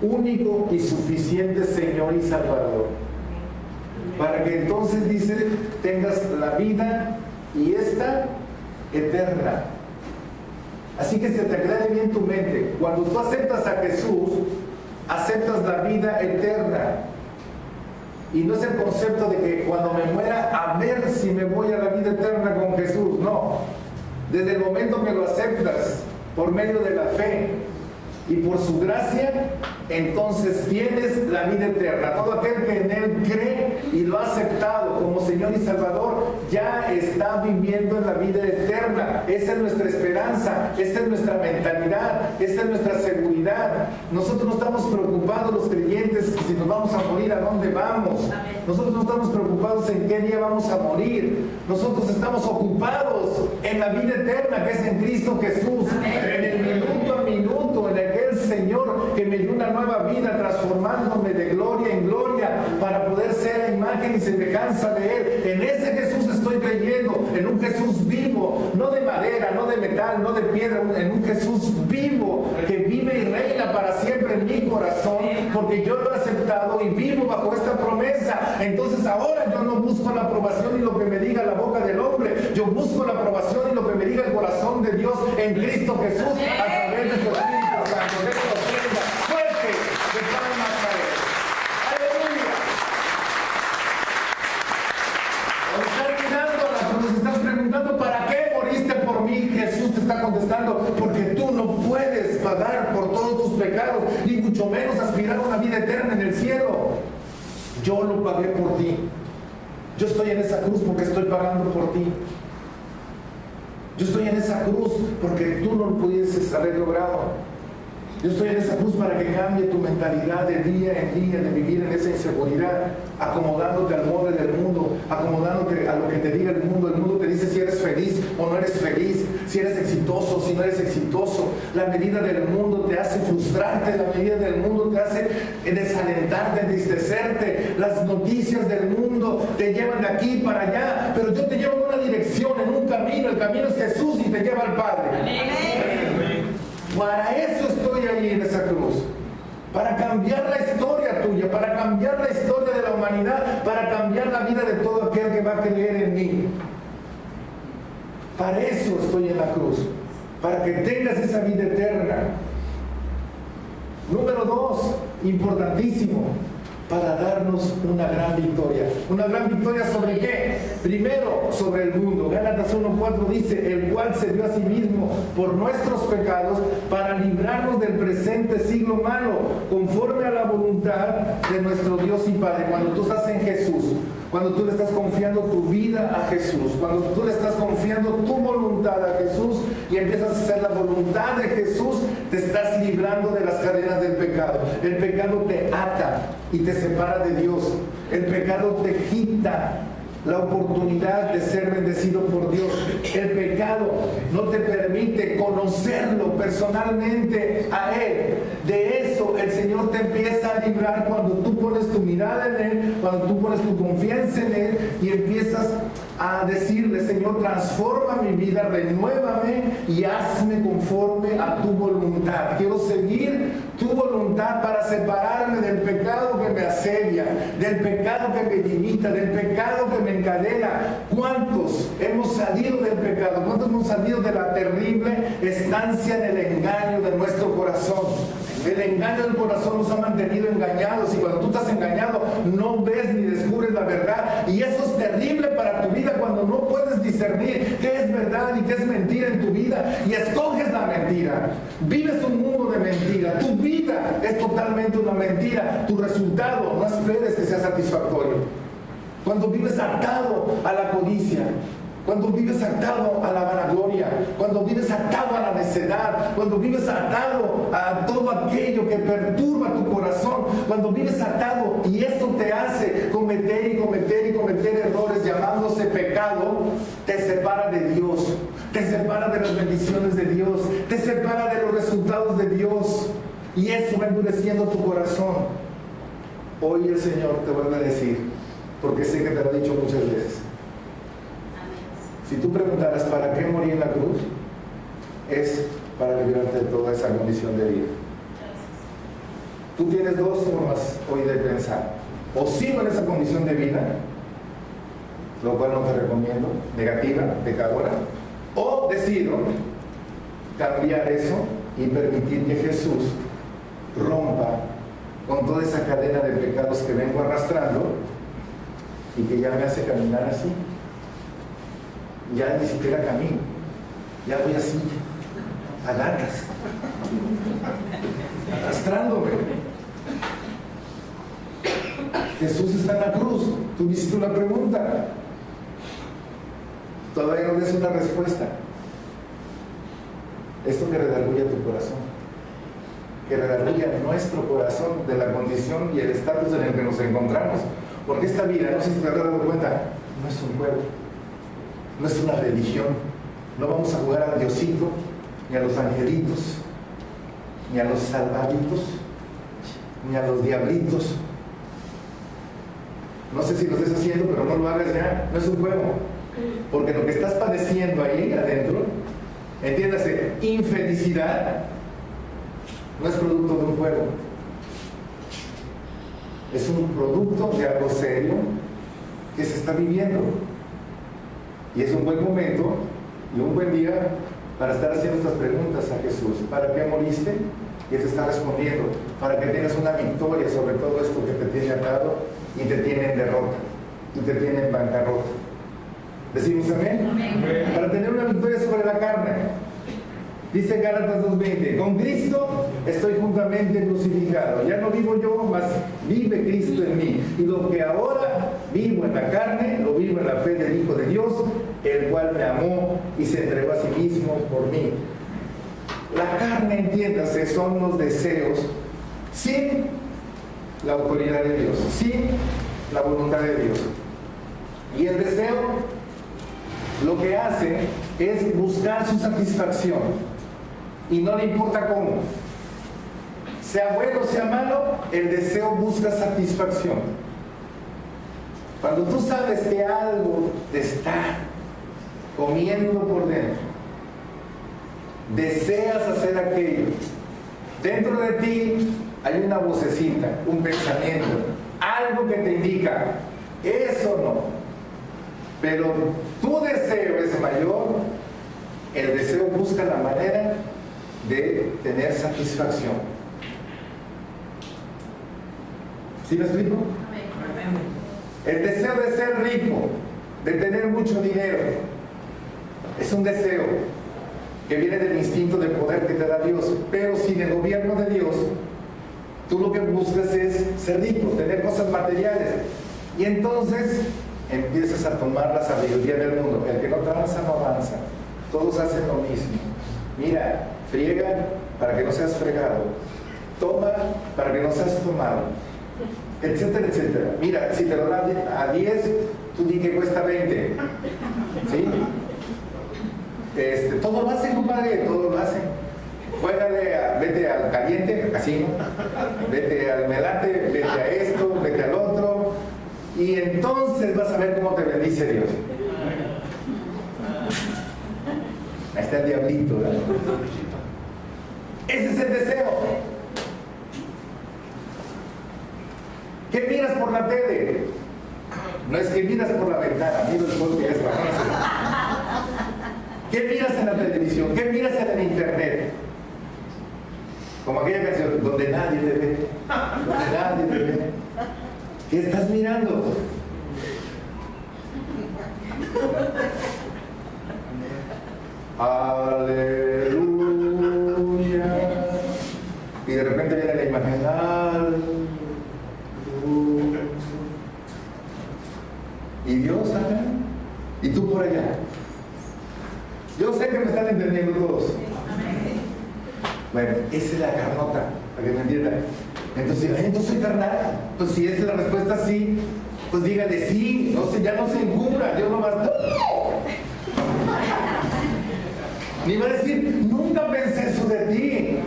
único y suficiente Señor y Salvador, para que entonces, dice, tengas la vida y esta eterna. Así que se te aclare bien tu mente: cuando tú aceptas a Jesús, aceptas la vida eterna. Y no es el concepto de que cuando me muera, a ver si me voy a la vida eterna con Jesús. No. Desde el momento que lo aceptas por medio de la fe y por su gracia, entonces tienes la vida eterna. Todo aquel que en Él cree y lo ha aceptado como Señor y Salvador, ya está viviendo en la vida eterna. Esa es nuestra esperanza, esa es nuestra mentalidad, esa es nuestra seguridad. Nosotros no estamos preocupados, los creyentes, si nos vamos a morir, a dónde vamos. Nosotros no estamos preocupados en qué día vamos a morir. Nosotros estamos ocupados en la vida eterna, que es en Cristo Jesús. En el minuto a minuto, en aquel Señor que me dio una nueva vida, transformándome de gloria en gloria para poder ser a imagen y semejanza de Él. En ese Jesús estoy creyendo, en un Jesús vivo, no de madera, no de metal, no de piedra, en un Jesús vivo que vive y reina para siempre en mi corazón, porque yo lo he aceptado y vivo bajo esta promesa. Entonces ahora yo no busco la aprobación y lo que me diga la boca del hombre, yo busco la aprobación y lo que me diga el corazón de Dios en Cristo Jesús, a través de su Espíritu Santo. Fuerte de palmas a Él. Aleluya. Cuando estás mirando a la cruz, estás preguntando: ¿para qué moriste por mí? Jesús te está contestando: porque tú no puedes pagar por todos tus pecados, ni mucho menos aspirar a una vida eterna en el cielo. Yo lo pagué por ti. Yo estoy en esa cruz porque estoy pagando por ti. Yo estoy en esa cruz porque tú no lo pudieses haber logrado. Yo estoy en esa cruz para que cambie tu mentalidad de día en día, de vivir en esa inseguridad, acomodándote al molde del mundo, acomodándote a lo que te diga el mundo. El mundo te dice si eres feliz o no eres feliz, si eres exitoso o si no eres exitoso. La medida del mundo te hace frustrarte, la medida del mundo te hace desalentarte, entristecerte. Las noticias del mundo te llevan de aquí para allá, pero yo te llevo en una dirección, en un camino. El camino es Jesús y te lleva al Padre. Para eso estoy ahí en esa cruz, para cambiar la historia tuya, para cambiar la historia de la humanidad, para cambiar la vida de todo aquel que va a creer en mí. Para eso estoy en la cruz, para que tengas esa vida eterna. Número 2, importantísimo, para darnos una gran victoria. ¿Una gran victoria sobre qué? Primero, sobre el mundo. Gálatas 1:4 dice, el cual se dio a sí mismo por nuestros pecados para librarnos del presente siglo malo, conforme a la voluntad de nuestro Dios y Padre. Cuando tú estás en Jesús, cuando tú le estás confiando tu vida a Jesús, cuando tú le estás confiando tu voluntad a Jesús y empiezas a hacer la voluntad de Jesús, te estás librando de las cadenas del pecado. El pecado te ata y te separa de Dios. El pecado te quita la oportunidad de ser bendecido por Dios. El pecado no te permite conocerlo personalmente a Él. De eso el Señor te empieza a librar cuando tú pones tu mirada en Él, cuando tú pones tu confianza en Él y empiezas a decirle, Señor, transforma mi vida, renuévame y hazme conforme a tu voluntad. Quiero seguir tu voluntad para separarme del pecado que me asedia, del pecado que me limita, del pecado que me encadena. ¿Cuántos hemos salido del pecado? ¿Cuántos hemos salido de la terrible estancia del engaño de nuestro corazón? El engaño del corazón nos ha mantenido engañados, y cuando tú estás engañado no ves ni descubres la verdad, y eso es terrible para tu vida cuando no puedes discernir qué es verdad y qué es mentira en tu vida y escoges la mentira. Vives un mundo de mentira, tu vida es totalmente una mentira, tu resultado no esperes que sea satisfactorio. Cuando vives atado a la codicia, cuando vives atado a la vanagloria, cuando vives atado a la necedad, cuando vives atado a todo aquello que perturba tu corazón, cuando vives atado y eso te hace cometer y cometer y cometer errores llamándose pecado, te separa de Dios, te separa de las bendiciones de Dios, te separa de los resultados de Dios, y eso va endureciendo tu corazón. Hoy el Señor te vuelve a decir, porque sé que te lo he dicho muchas veces. Si tú preguntaras para qué morí en la cruz, es para librarte de toda esa condición de vida. Tú tienes dos formas hoy de pensar: o sigo en esa condición de vida, lo cual no te recomiendo, negativa, pecadora, o decido cambiar eso y permitir que Jesús rompa con toda esa cadena de pecados que vengo arrastrando y que ya me hace caminar así. Ya ni siquiera camino, ya voy así, a gatas, arrastrándome. Jesús está en la cruz. Tú hiciste una pregunta, todavía no des una respuesta. Esto que redarguye tu corazón, que redarguye nuestro corazón de la condición y el estatus en el que nos encontramos. Porque esta vida, no sé si te has dado cuenta, no es un juego, no es una religión. No vamos a jugar al Diosito, ni a los angelitos, ni a los salvaditos, ni a los diablitos. No sé si lo estés haciendo, pero no lo hagas ya. No es un juego. Porque lo que estás padeciendo ahí adentro, entiéndase, infelicidad, no es producto de un juego. Es un producto de algo serio que se está viviendo. Y es un buen momento y un buen día para estar haciendo estas preguntas a Jesús. ¿Para qué moriste? Y Él te está respondiendo, para que tengas una victoria sobre todo esto que te tiene atado y te tiene en derrota y te tiene en bancarrota. ¿Decimos amén? Amén. Para tener una victoria sobre la carne. Dice Gálatas 2:20, con Cristo estoy juntamente crucificado. Ya no vivo yo, mas vive Cristo en mí. Y lo que ahora vivo en la carne, lo vivo en la fe del Hijo de Dios, el cual me amó y se entregó a sí mismo por mí. La carne, entiéndase, son los deseos sin la autoridad de Dios, sin la voluntad de Dios. Y el deseo lo que hace es buscar su satisfacción y no le importa cómo. Sea bueno o sea malo, el deseo busca satisfacción. Cuando tú sabes que algo te está comiendo por dentro, deseas hacer aquello, dentro de ti hay una vocecita, un pensamiento, algo que te indica, eso no. Pero tu deseo es mayor, el deseo busca la manera de tener satisfacción. ¿Sí me explico? El deseo de ser rico, de tener mucho dinero, es un deseo que viene del instinto de poder que te da Dios. Pero sin el gobierno de Dios, tú lo que buscas es ser rico, tener cosas materiales. Y entonces empiezas a tomar la sabiduría del mundo. El que no tranza no avanza. Todos hacen lo mismo. Mira, friega para que no seas fregado. Toma para que no seas tomado. Etcétera, etcétera. Mira, si te lo dan a 10, tú di que cuesta 20. ¿Sí? Todo lo hacen, compadre, todo lo hacen. Vete al caliente, al casino, vete al melate, vete a esto, vete al otro, y entonces vas a ver cómo te bendice Dios. Ahí está el diablito, ¿verdad? Ese es el deseo. ¿Qué miras por la tele? No es que miras por la ventana, miro el sol que es bajo. ¿Qué miras en la televisión? ¿Qué miras en el internet? Como aquella canción, donde nadie te ve, donde nadie te ve. ¿Qué estás mirando? Aleluya. Y de repente viene la imagen, aleluya. Y Dios, amén. Y tú por allá. Yo sé que me están entendiendo todos. Bueno, esa es la carnota, para que me entiendan. Entonces, ¿entonces soy carnal? Pues si esa es la respuesta sí, pues dígale sí, no sé, ya no se encubra, Dios no va a... Ni va a decir, nunca pensé eso de ti.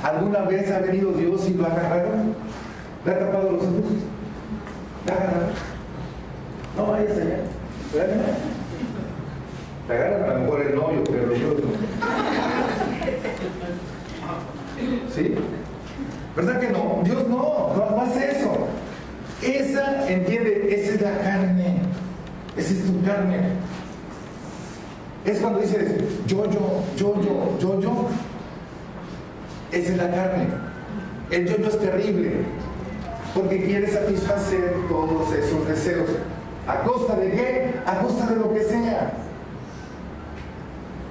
¿Alguna vez ha venido Dios y lo ha agarrado? ¿Le ha tapado los ojos? ¿Le ha agarrado? No vayas allá. Te agarran a lo mejor el novio, pero yo no. ¿Sí? ¿Verdad que no? Dios no hace eso. Esa, entiende, esa es la carne. Esa es tu carne. Es cuando dices yo. Esa es la carne. El yo es terrible. Porque quiere satisfacer todos esos deseos. ¿A costa de qué? A costa de lo que sea.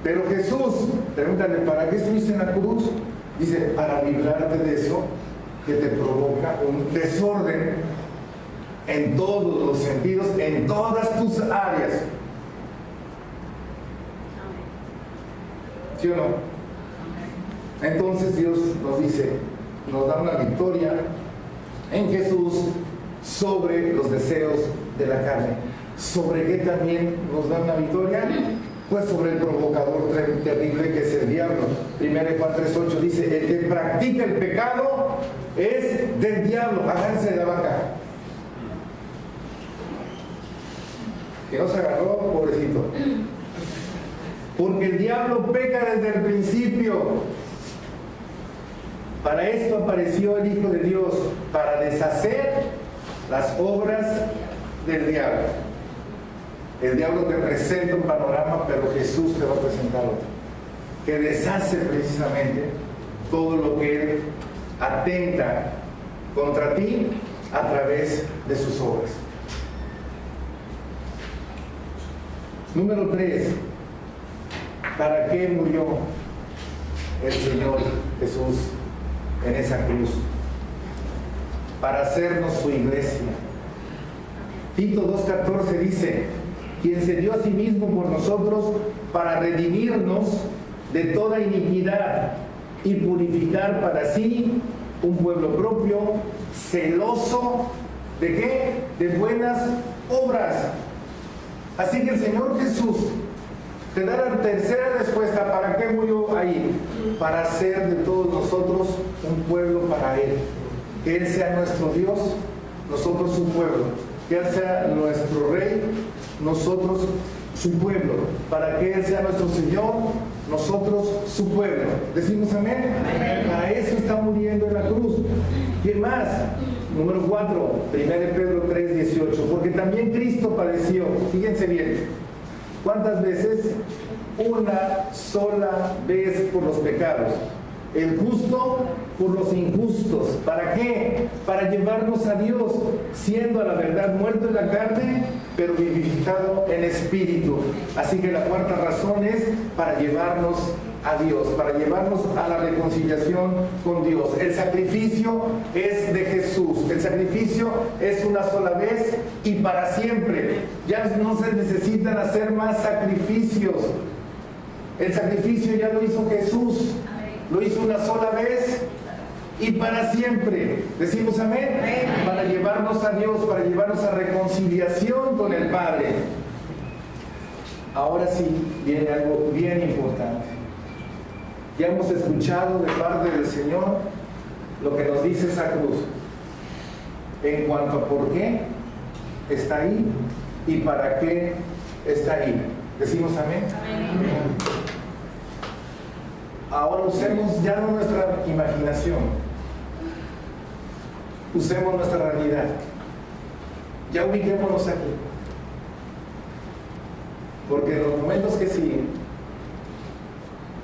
Pero Jesús, pregúntale, ¿para qué estuviste en la cruz? Dice, para librarte de eso que te provoca un desorden en todos los sentidos, en todas tus áreas. ¿Sí o no? Entonces Dios nos dice, nos da una victoria en Jesús sobre los deseos de la carne. ¿Sobre qué también nos da una victoria? Pues sobre el provocador terrible que es el diablo. 1 Juan 3:8 dice, el que practica el pecado es del diablo. Agárrense de la vaca. Que no se agarró, pobrecito. Porque el diablo peca desde el principio. Para esto apareció el Hijo de Dios, para deshacer las obras del diablo. El diablo te presenta un panorama, pero Jesús te va a presentar otro, que deshace precisamente todo lo que Él atenta contra ti a través de sus obras. Número 3. ¿Para qué murió el Señor Jesús en esa cruz? Para hacernos su iglesia. Tito 2:14 dice, quien se dio a sí mismo por nosotros para redimirnos de toda iniquidad y purificar para sí un pueblo propio, celoso, ¿de qué? De buenas obras. Así que el Señor Jesús te da la tercera respuesta. ¿Para qué murió ahí? Para hacer de todos nosotros un pueblo para Él. Que Él sea nuestro Dios, nosotros su pueblo. Que Él sea nuestro Rey, nosotros su pueblo. Para que Él sea nuestro Señor, nosotros su pueblo. ¿Decimos amén? Amén. Para eso está muriendo en la cruz. ¿Qué más? Número 4, 1 Pedro 3, 18. Porque también Cristo padeció. Fíjense bien. ¿Cuántas veces? Una sola vez por los pecados. El justo por los injustos. ¿Para qué? Para llevarnos a Dios, siendo a la verdad muerto en la carne, pero vivificado en espíritu. Así que la cuarta razón es para llevarnos a Dios, para llevarnos a la reconciliación con Dios. El sacrificio es de Jesús. El sacrificio es una sola vez y para siempre. Ya no se necesitan hacer más sacrificios. El sacrificio ya lo hizo Jesús. Lo hizo una sola vez y para siempre. Decimos amén. Para llevarnos a Dios, para llevarnos a reconciliación con el Padre. Ahora sí viene algo bien importante. Ya hemos escuchado de parte del Señor lo que nos dice esa cruz en cuanto a por qué está ahí y para qué está ahí. Decimos amén. Amén. Ahora usemos ya no nuestra imaginación, usemos nuestra realidad. Ya ubiquémonos aquí, porque en los momentos que siguen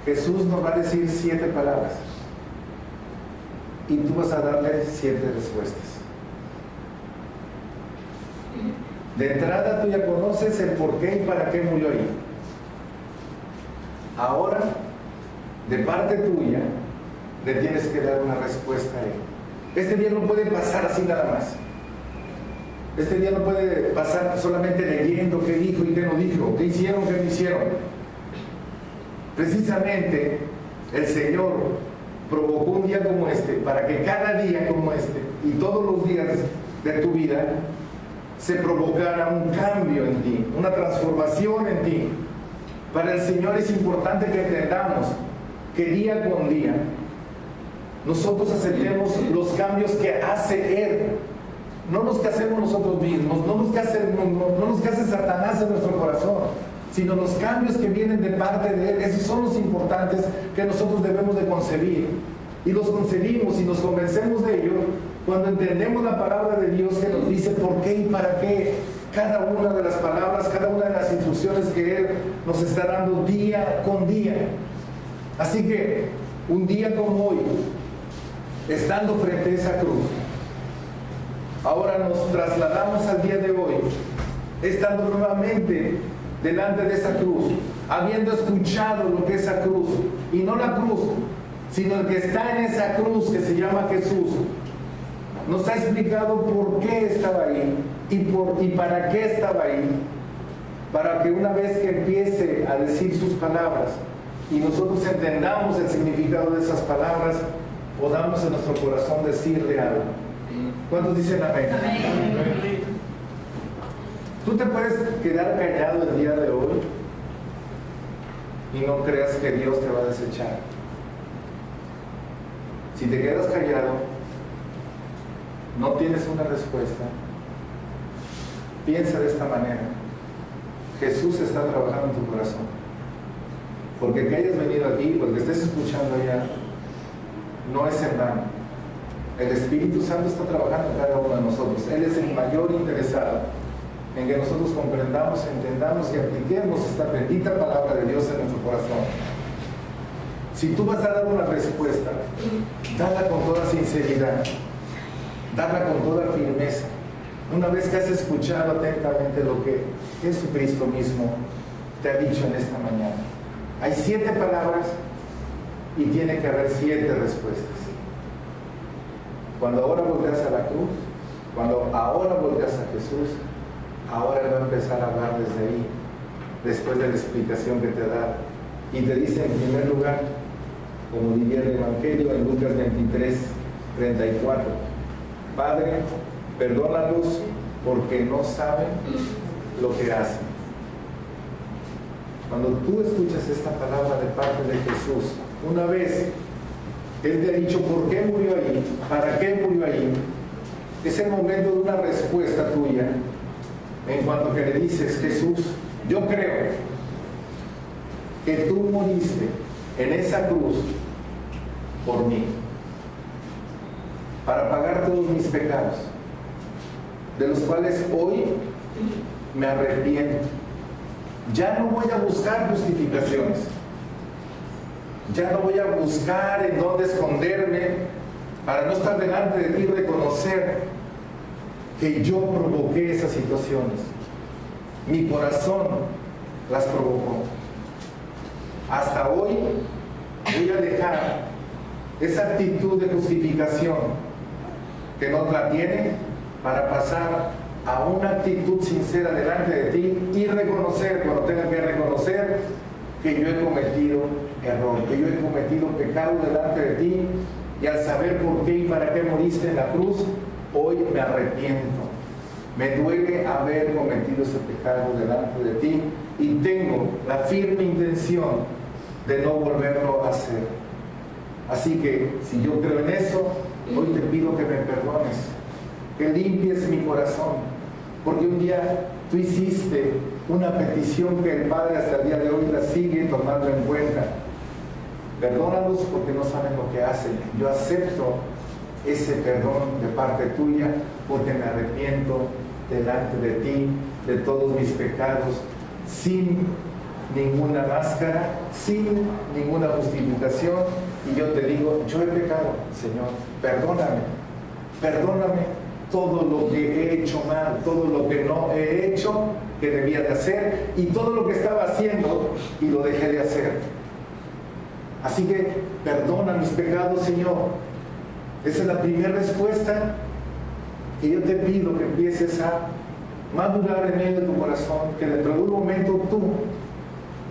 Jesús nos va a decir 7 palabras y tú vas a darle 7 respuestas. De entrada tú ya conoces el por qué y para qué murió ahí. Ahora, de parte tuya, le tienes que dar una respuesta a Él. Este día no puede pasar así nada más. Este día no puede pasar solamente leyendo qué dijo y qué no dijo, qué hicieron, qué no hicieron. Precisamente el Señor provocó un día como este para que cada día como este y todos los días de tu vida se provocara un cambio en ti, una transformación en ti. Para el Señor es importante que entendamos que día con día nosotros aceptemos los cambios que hace Él, no los que hacemos nosotros mismos, no los que hace Satanás en nuestro corazón, sino los cambios que vienen de parte de Él. Esos son los importantes que nosotros debemos de concebir, y los concebimos y nos convencemos de ello cuando entendemos la palabra de Dios que nos dice por qué y para qué cada una de las palabras, cada una de las instrucciones que Él nos está dando día con día. Así que un día como hoy, estando frente a esa cruz, ahora nos trasladamos al día de hoy, estando nuevamente delante de esa cruz, habiendo escuchado lo que es esa cruz, y no la cruz, sino el que está en esa cruz que se llama Jesús, nos ha explicado por qué estaba ahí y para qué estaba ahí, para que una vez que empiece a decir sus palabras y nosotros entendamos el significado de esas palabras, podamos en nuestro corazón decirle algo. ¿Cuántos dicen amén? Amén. Tú te puedes quedar callado el día de hoy y no creas que Dios te va a desechar. Si te quedas callado, no tienes una respuesta, piensa de esta manera: Jesús está trabajando en tu corazón. Porque que hayas venido aquí, porque estés escuchando allá, no es en vano. El Espíritu Santo está trabajando en cada uno de nosotros. Él es el mayor interesado en que nosotros comprendamos, entendamos y apliquemos esta bendita palabra de Dios en nuestro corazón. Si tú vas a dar una respuesta, dala con toda sinceridad, dala con toda firmeza. Una vez que has escuchado atentamente lo que Jesucristo mismo te ha dicho en esta mañana. Hay 7 palabras y tiene que haber 7 respuestas. Cuando ahora volteas a la cruz, cuando ahora volteas a Jesús, ahora Él va a empezar a hablar desde ahí después de la explicación que te da. Y te dice en primer lugar, como diría el Evangelio en Lucas 23, 34, Padre, perdónalos porque no saben lo que hacen. Cuando tú escuchas esta palabra de parte de Jesús, una vez Él te ha dicho por qué murió ahí, para qué murió ahí, es el momento de una respuesta tuya en cuanto que le dices: Jesús, yo creo que tú moriste en esa cruz por mí, para pagar todos mis pecados, de los cuales hoy me arrepiento. Ya no voy a buscar justificaciones, ya no voy a buscar en dónde esconderme para no estar delante de ti y reconocer que yo provoqué esas situaciones. Mi corazón las provocó. Hasta hoy voy a dejar esa actitud de justificación que no la tiene para pasar a una actitud sincera delante de ti y reconocer, cuando tenga que reconocer, que yo he cometido error, que yo he cometido pecado delante de ti, y al saber por qué y para qué moriste en la cruz, hoy me arrepiento. Me duele haber cometido ese pecado delante de ti y tengo la firme intención de no volverlo a hacer. Así que si yo creo en eso, hoy te pido que me perdones, que limpies mi corazón, porque un día tú hiciste una petición que el Padre hasta el día de hoy la sigue tomando en cuenta. Perdónalos porque no saben lo que hacen. Yo acepto ese perdón de parte tuya porque me arrepiento delante de ti de todos mis pecados, sin ninguna máscara, sin ninguna justificación. Y yo te digo: yo he pecado, Señor, perdóname todo lo que he hecho mal, todo lo que no he hecho que debía de hacer, y todo lo que estaba haciendo y lo dejé de hacer. Así que perdona mis pecados, Señor. Esa es la primera respuesta que yo te pido, que empieces a madurar en medio de tu corazón, que dentro de un momento tú,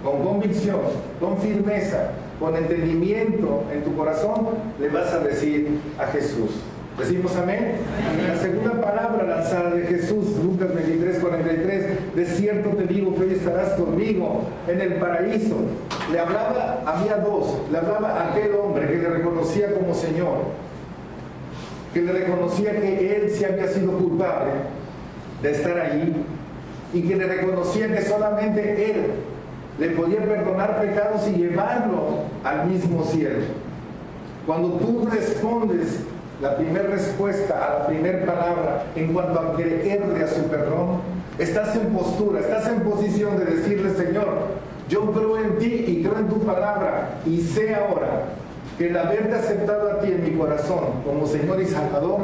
con convicción, con firmeza, con entendimiento en tu corazón, le vas a decir a Jesús. ¿Decimos amén? Amén. La segunda palabra lanzada de Jesús, Lucas 23, 43, de cierto te digo que hoy estarás conmigo en el paraíso. Le hablaba, había dos, le hablaba a aquel hombre que le reconocía como Señor, que le reconocía que él sí había sido culpable de estar ahí, y que le reconocía que solamente él le podía perdonar pecados y llevarlo al mismo cielo. Cuando tú respondes la primera respuesta a la primera palabra en cuanto a creerle a su perdón, estás en postura, estás en posición de decirle: Señor, yo creo en ti y creo en tu palabra, y sé ahora que el haberte aceptado a ti en mi corazón como Señor y Salvador,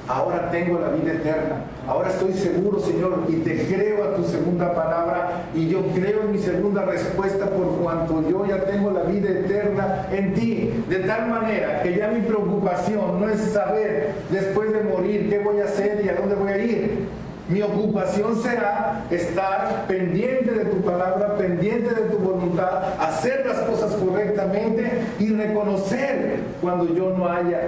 ahora tengo la vida eterna. Ahora estoy seguro, Señor, y te creo a tu segunda palabra, y yo creo en mi segunda respuesta por cuanto yo ya tengo la vida eterna en ti. De tal manera que ya mi preocupación no es saber después de morir qué voy a hacer y a dónde voy a ir. Mi ocupación será estar pendiente de tu palabra, pendiente de tu voluntad, hacer las cosas correctamente y reconocer cuando haya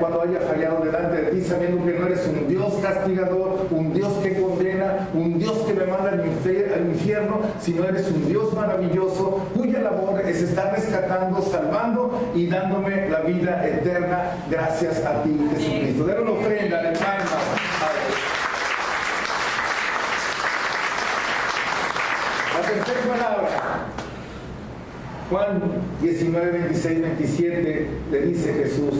fallado delante de ti, sabiendo que no eres un Dios castigador, un Dios que condena, un Dios que me manda al infierno, sino eres un Dios maravilloso cuya labor es estar rescatando, salvando y dándome la vida eterna gracias a ti, Jesucristo. Den una ofrenda de palmas. La tercera palabra, Juan 19, 26, 27, le dice Jesús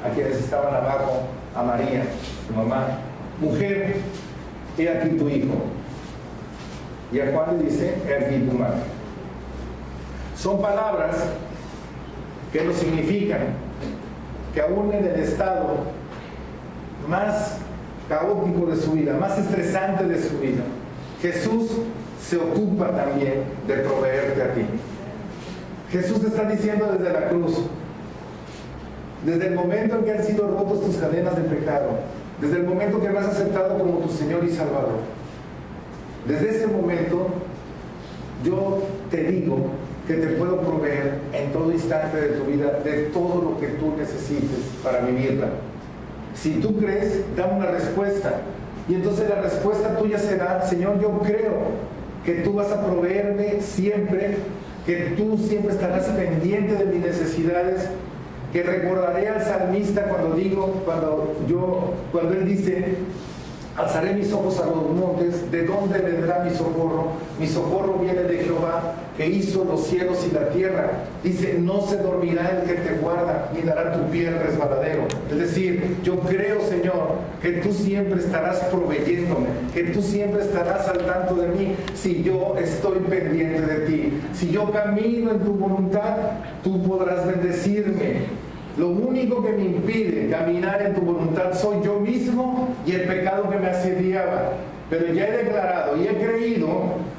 a quienes estaban abajo, a María, su mamá: mujer, he aquí tu hijo. Y a Juan le dice: he aquí tu madre. Son palabras que nos significan que aún en el estado más caótico de su vida, más estresante de su vida, Jesús se ocupa también de proveerte a ti. Jesús te está diciendo desde la cruz, desde el momento en que han sido rotos tus cadenas de pecado, desde el momento que me has aceptado como tu Señor y Salvador, desde ese momento yo te digo que te puedo proveer en todo instante de tu vida de todo lo que tú necesites para vivirla. Si tú crees, dame una respuesta. Y entonces la respuesta tuya será: Señor, yo creo que tú vas a proveerme siempre, que tú siempre estarás pendiente de mis necesidades, que recordaré al salmista cuando él dice: alzaré mis ojos a los montes, ¿de dónde vendrá mi socorro? Mi socorro viene de Jehová, que hizo los cielos y la tierra. Dice: no se dormirá el que te guarda, ni dará tu pie al resbaladero. Es decir, yo creo, Señor, que tú siempre estarás proveyéndome, que tú siempre estarás al tanto de mí, si yo estoy pendiente de ti. Si yo camino en tu voluntad, tú podrás bendecirme. Lo único que me impide caminar en tu voluntad soy yo mismo y el pecado que me asediaba. Pero ya he declarado y he creído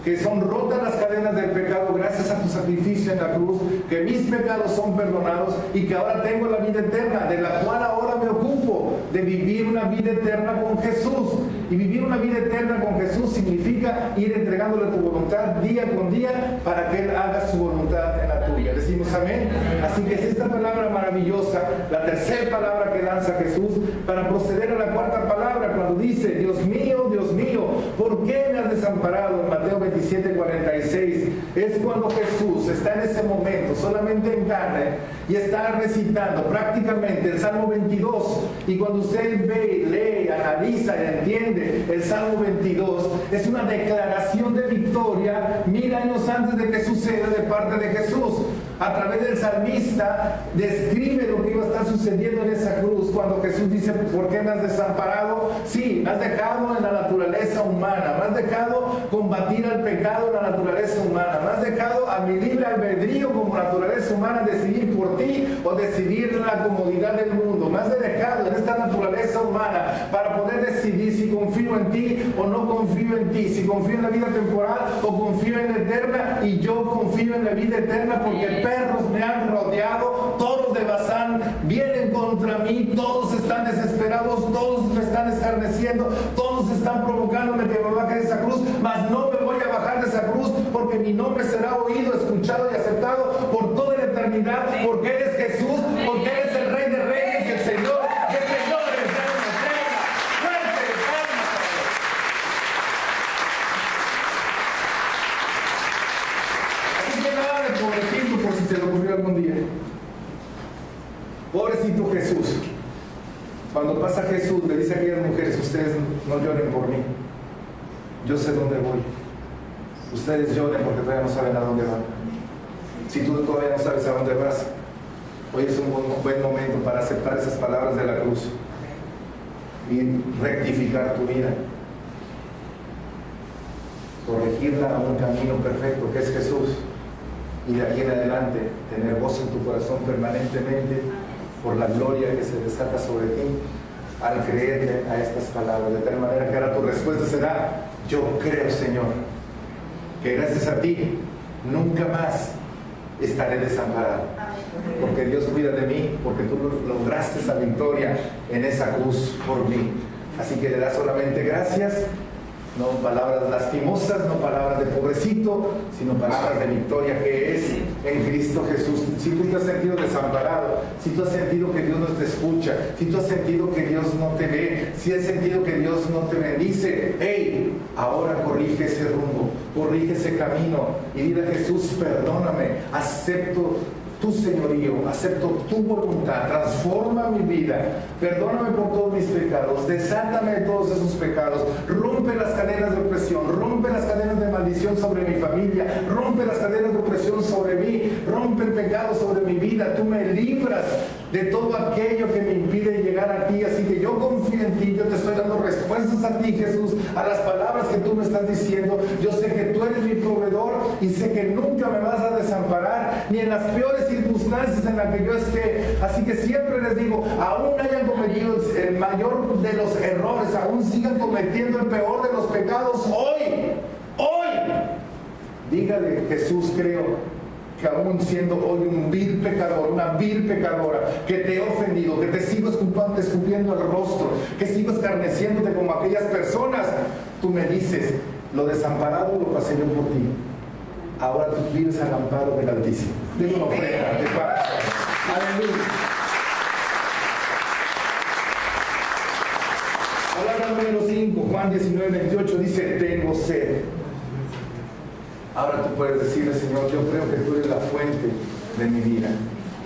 que son rotas las cadenas del pecado gracias a tu sacrificio en la cruz, que mis pecados son perdonados y que ahora tengo la vida eterna, de la cual ahora me ocupo, de vivir una vida eterna con Jesús. Y vivir una vida eterna con Jesús significa ir entregándole tu voluntad día con día para que Él haga su voluntad en la tuya. Decimos amén. Así que es esta palabra maravillosa, la tercera palabra que lanza Jesús, para proceder a la cuarta palabra, cuando dice: Dios mío, ¿por qué me has desamparado? En Mateo 27:46 es cuando Jesús está en ese momento solamente en carne y está recitando prácticamente el Salmo 22. Y cuando usted ve, lee, analiza y entiende el Salmo 22, es una declaración de victoria 1000 años antes de que suceda de parte de Jesús. A través del salmista describe lo que iba a estar sucediendo en esa cruz cuando Jesús dice: ¿por qué me has desamparado? Sí, me has dejado en la naturaleza humana, me has dejado combatir al pecado en la naturaleza humana, me has dejado a mi libre albedrío como naturaleza humana decidir por ti o decidir la comodidad del mundo. Me has dejado en esta naturaleza humana para poder decidir si confío en ti o no confío en ti, si confío en la vida temporal o confío en la eterna. Y yo confío en la vida eterna porque perros me han rodeado, toros de Basán vienen contra mí, todos están desesperados, todos me están escarneciendo, todos están provocándome que me baje de esa cruz, mas no me voy a bajar de esa cruz, porque mi nombre será oído, escuchado y aceptado por toda la eternidad, porque eres Jesús, porque eres el Rey de Reyes y el Señor de Señores. Fuerte, palmas. Así que nada de pobrecito, por si se le ocurrió algún día. Pobrecito Jesús. Cuando pasa Jesús, le dice a aquellas mujeres: ustedes no lloren por mí, yo sé dónde voy. Ustedes lloren porque todavía no saben a dónde van. Si tú todavía no sabes a dónde vas, hoy es un buen momento para aceptar esas palabras de la cruz y rectificar tu vida, corregirla a un camino perfecto que es Jesús, y de aquí en adelante tener voz en tu corazón permanentemente por la gloria que se desata sobre ti al creerle a estas palabras, de tal manera que ahora tu respuesta será: yo creo, Señor, que gracias a ti nunca más estaré desamparado, porque Dios cuida de mí, porque tú lograste esa victoria en esa cruz por mí. Así que le das solamente gracias, no palabras lastimosas, no palabras de pobrecito, sino palabras de victoria que es en Cristo Jesús. Si tú te has sentido desamparado, si tú has sentido que Dios no te escucha, si tú has sentido que Dios no te ve, si has sentido que Dios no te bendice, hey, ahora corrige ese rumbo, corrige ese camino y dile a Jesús: perdóname, acepto tu señorío, acepto tu voluntad, transforma mi vida, perdóname por todos mis pecados, desátame de todos esos pecados, rompe las cadenas de opresión, rompe las cadenas de maldición sobre mi familia, rompe las cadenas de opresión sobre mí, rompe el pecado sobre mi vida, tú me libras de todo aquello que me impide llegar a ti. Así que yo confío en ti, yo te estoy dando respuestas a ti, Jesús, a las palabras que tú me estás diciendo. Yo sé que tú eres mi proveedor y sé que nunca me vas a desamparar, ni en las peores circunstancias en las que yo esté. Así que siempre les digo, aún hayan cometido el mayor de los errores, aún sigan cometiendo el peor de los pecados, hoy, dígale: Jesús, creo que aún siendo hoy un vil pecador, una vil pecadora, que te he ofendido, que te sigo escupiendo el rostro, que sigo escarneciéndote como aquellas personas, tú me dices: lo desamparado lo pasé yo por ti. ahora tú vives al amparo del Altísimo. Denle una ofrenda de paz. Aleluya. Palabra número 5, Juan 19:28 dice: tengo sed. Ahora tú puedes decirle: Señor, yo creo que tú eres la fuente de mi vida.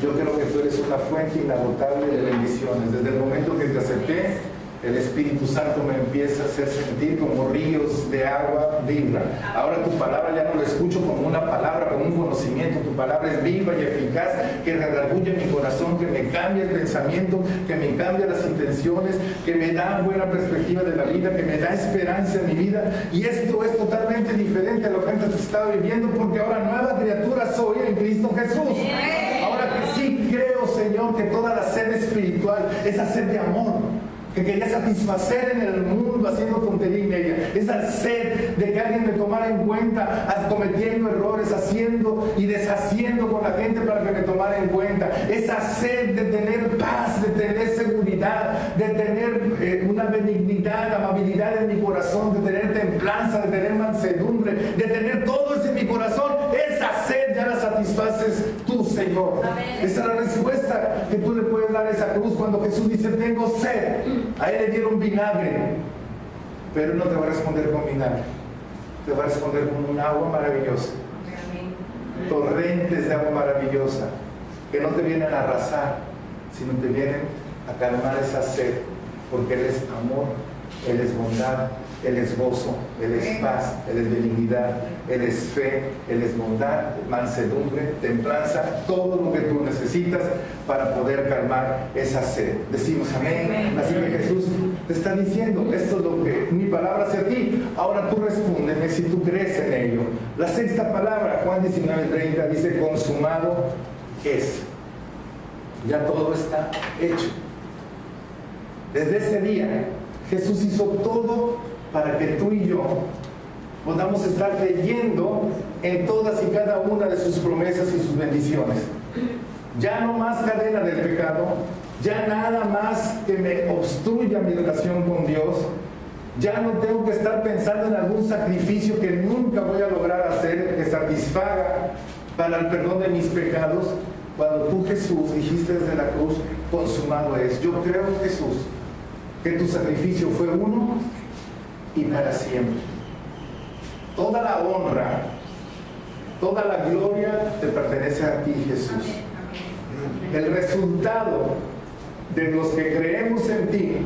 Yo creo que tú eres una fuente inagotable de bendiciones. Desde el momento que te acepté, el Espíritu Santo me empieza a hacer sentir como ríos de agua viva. Ahora tu palabra ya no la escucho como una palabra, como un conocimiento. Tu palabra es viva y eficaz, que redarguye mi corazón, que me cambia el pensamiento, que me cambia las intenciones, que me da buena perspectiva de la vida, que me da esperanza en mi vida. Y esto es totalmente diferente a lo que antes estaba viviendo, porque ahora nueva criatura soy en Cristo Jesús. Ahora que sí creo, Señor, que toda la sed espiritual, esa sed de amor, que quería satisfacer en el mundo haciendo tontería y media, esa sed de que alguien me tomara en cuenta, cometiendo errores, haciendo y deshaciendo con la gente para que me tomara en cuenta, esa sed de tener paz, de tener seguridad, de tener una benignidad, amabilidad en mi corazón, de tener templanza, de tener mansedumbre, de tener todo eso en mi corazón, esa sed ya la satisfaces tú, Señor. Amén. Esa es la respuesta que tú le puedes dar a esa cruz cuando Jesús dice: tengo sed. A él le dieron vinagre, pero él no te va a responder con vinagre, te va a responder con un agua maravillosa. Torrentes de agua maravillosa que no te vienen a arrasar, sino te vienen a calmar esa sed, porque Él es amor, Él es bondad, Él es gozo, Él es paz, Él es benignidad, Él es fe, Él es bondad, mansedumbre, templanza, todo lo que tú necesitas para poder calmar esa sed. Decimos amén. Así que Jesús te está diciendo: esto es lo que mi palabra hacia ti. Ahora tú respóndeme si tú crees en ello. La sexta palabra, Juan 19:30, dice: consumado es. Ya todo está hecho. Desde ese día Jesús hizo todo para que tú y yo podamos estar creyendo en todas y cada una de sus promesas y sus bendiciones. Ya no más cadena del pecado, ya nada más que me obstruya mi relación con Dios. Ya no tengo que estar pensando en algún sacrificio que nunca voy a lograr hacer, que satisfaga para el perdón de mis pecados. Cuando tú, Jesús, dijiste desde la cruz: consumado es. Yo creo, Jesús, que tu sacrificio fue uno y para siempre. Toda la honra, toda la gloria te pertenece a ti, Jesús. El resultado de los que creemos en ti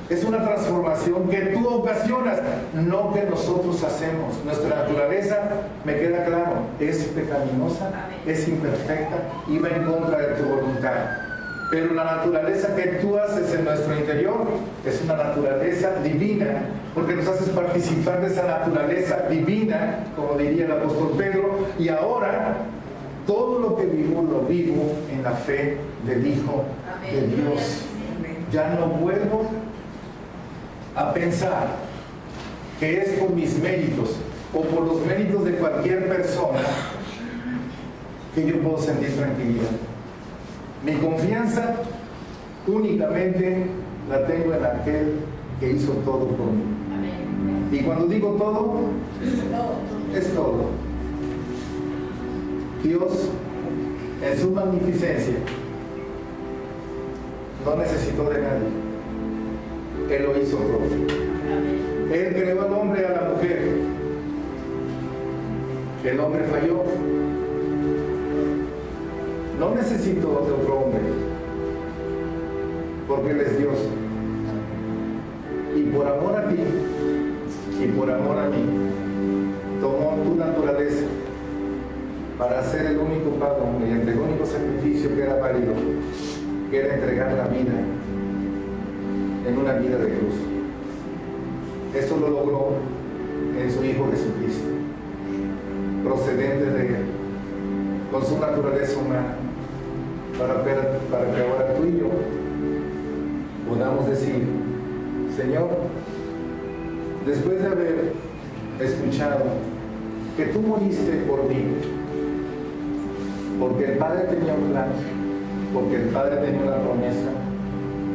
es una transformación que tú ocasionas, no que nosotros hacemos. Nuestra naturaleza, me queda claro, es pecaminosa, es imperfecta y va en contra de tu voluntad. Pero la naturaleza que tú haces en nuestro interior es una naturaleza divina, porque nos haces participar de esa naturaleza divina, como diría el apóstol Pedro. Y ahora todo lo que vivo lo vivo en la fe del Hijo de Dios. Ya no vuelvo a pensar que es por mis méritos o por los méritos de cualquier persona que yo puedo sentir tranquilidad. Mi confianza únicamente la tengo en aquel que hizo todo por mí. Y cuando digo todo, es todo. Dios, en su magnificencia, no necesitó de nadie. Él lo hizo todo. Él creó al hombre y a la mujer. El hombre falló. No necesito de otro hombre, porque Él es Dios. Y por amor a ti, y por amor a mí, tomó tu naturaleza para hacer el único pago mediante el único sacrificio que era válido, que era entregar la vida en una vida de cruz. Eso lo logró en su Hijo Jesucristo, procedente de Él, con su naturaleza humana, para que ahora tú y yo podamos decir: Señor, después de haber escuchado que tú moriste por mí, porque el Padre tenía un plan, porque el Padre tenía una promesa,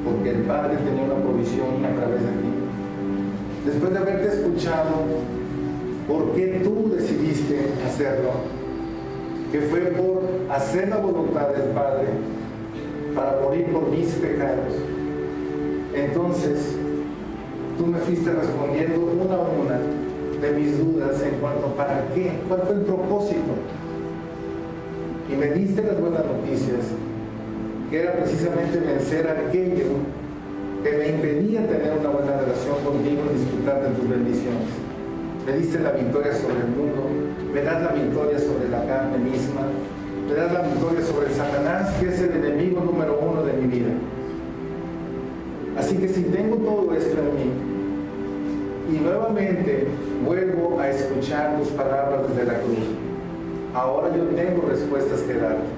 porque el Padre tenía una provisión a través de ti. Después de haberte escuchado por qué tú decidiste hacerlo, que fue por hacer la voluntad del Padre para morir por mis pecados. Entonces, tú me fuiste respondiendo una a una de mis dudas en cuanto a ¿para qué? ¿Cuál fue el propósito? Y me diste las buenas noticias, que era precisamente vencer aquello que me impedía tener una buena relación contigo y disfrutar de tus bendiciones. Me diste la victoria sobre el mundo, me das la victoria sobre la carne misma, me das la victoria sobre el Satanás, que es el enemigo número 1 de mi vida. Así que si tengo todo esto en mí, y nuevamente vuelvo a escuchar tus palabras desde la cruz, ahora yo tengo respuestas que darte.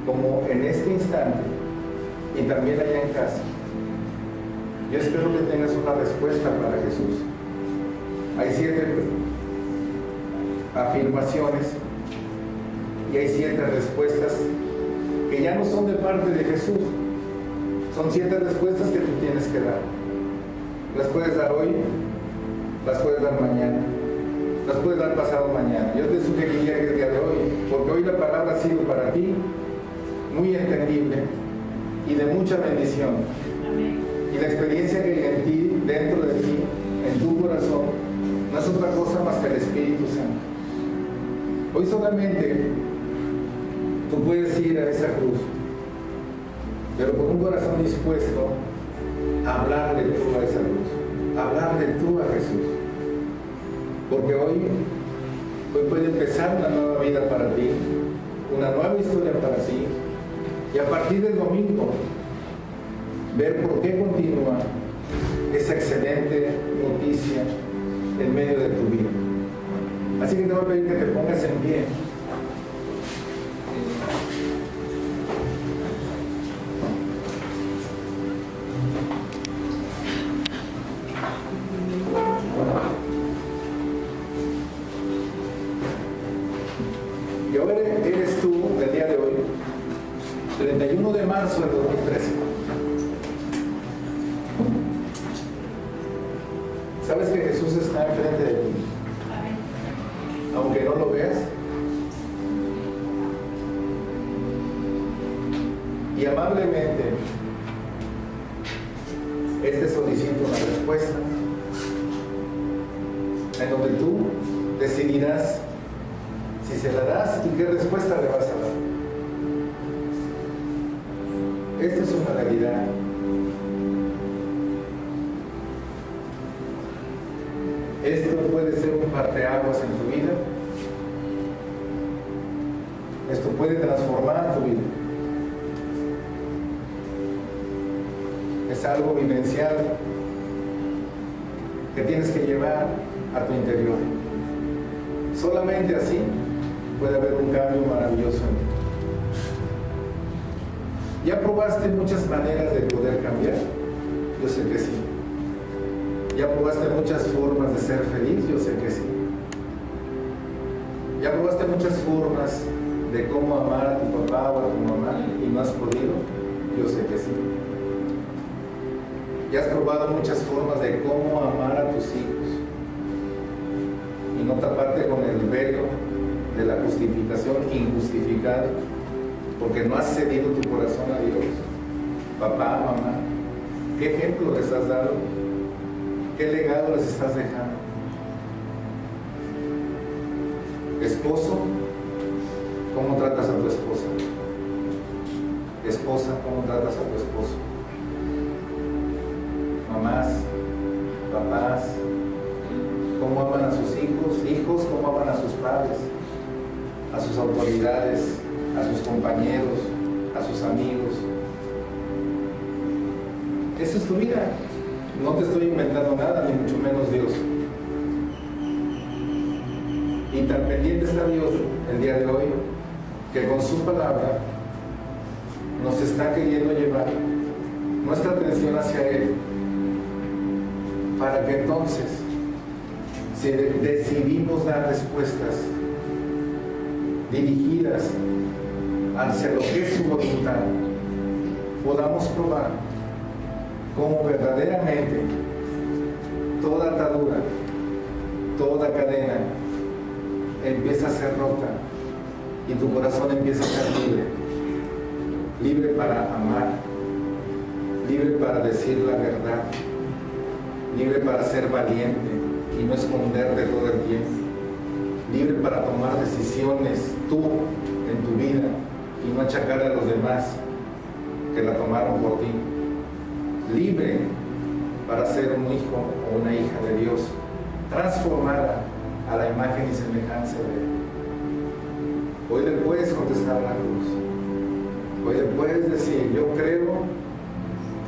Como en este instante, y también allá en casa, yo espero que tengas una respuesta para Jesús. Hay 7 afirmaciones y hay 7 respuestas que ya no son de parte de Jesús. Son 7 respuestas que tú tienes que dar. Las puedes dar hoy, las puedes dar mañana, las puedes dar pasado mañana. Yo te sugeriría que el día de hoy, porque hoy la palabra ha sido para ti muy entendible y de mucha bendición. Amén. Y la experiencia que hay en ti, dentro de ti, en tu corazón, no es otra cosa más que el Espíritu Santo. Hoy solamente tú puedes ir a esa cruz, pero con un corazón dispuesto a hablarle tú a esa cruz, a hablarle tú a Jesús. Porque hoy puede empezar una nueva vida para ti, una nueva historia para ti, y a partir del domingo ver por qué continúa esa excelente noticia en medio de tu vida. Así que te voy a pedir que te pongas en pie. Y ahora eres tú, el día de hoy, 31 de marzo del 2013. ¿Sabes que Jesús está enfrente de ti? Aunque no lo veas. Y amablemente, Él te solicita una respuesta en donde tú decidirás si se la das y qué respuesta le vas a dar. Esta es una realidad. Esto puede ser un parteaguas en tu vida. Esto puede transformar tu vida. Es algo vivencial que tienes que llevar a tu interior. Solamente así puede haber un cambio maravilloso en ti. ¿Ya probaste muchas maneras de poder cambiar? Yo sé que sí. ¿Ya probaste muchas formas de ser feliz? Yo sé que sí. ¿Ya probaste muchas formas de cómo amar a tu papá o a tu mamá y no has podido? Yo sé que sí. ¿Ya has probado muchas formas de cómo amar a tus hijos y no taparte con el velo de la justificación injustificada porque no has cedido tu corazón a Dios? Papá, mamá, ¿qué ejemplo les has dado? ¿Qué legado les estás dejando? Esposo, ¿cómo tratas a tu esposa? Esposa, ¿cómo tratas a tu esposo? Mamás, papás, ¿cómo aman a sus hijos? Hijos, ¿cómo aman a sus padres? A sus autoridades, a sus compañeros, a sus amigos. Esa es tu vida. No te estoy inventando nada, ni mucho menos Dios. Y tan pendiente está Dios el día de hoy, que con su palabra nos está queriendo llevar nuestra atención hacia Él, para que entonces, si decidimos dar respuestas dirigidas hacia lo que es su voluntad, podamos probar cómo verdaderamente toda atadura, toda cadena empieza a ser rota y tu corazón empieza a ser libre. Libre para amar, libre para decir la verdad, libre para ser valiente y no esconderte todo el tiempo, libre para tomar decisiones tú en tu vida y no achacar a los demás que la tomaron por ti, libre para ser un hijo o una hija de Dios, transformada a la imagen y semejanza de Él. Hoy le puedes contestar a la cruz. Hoy le puedes decir: yo creo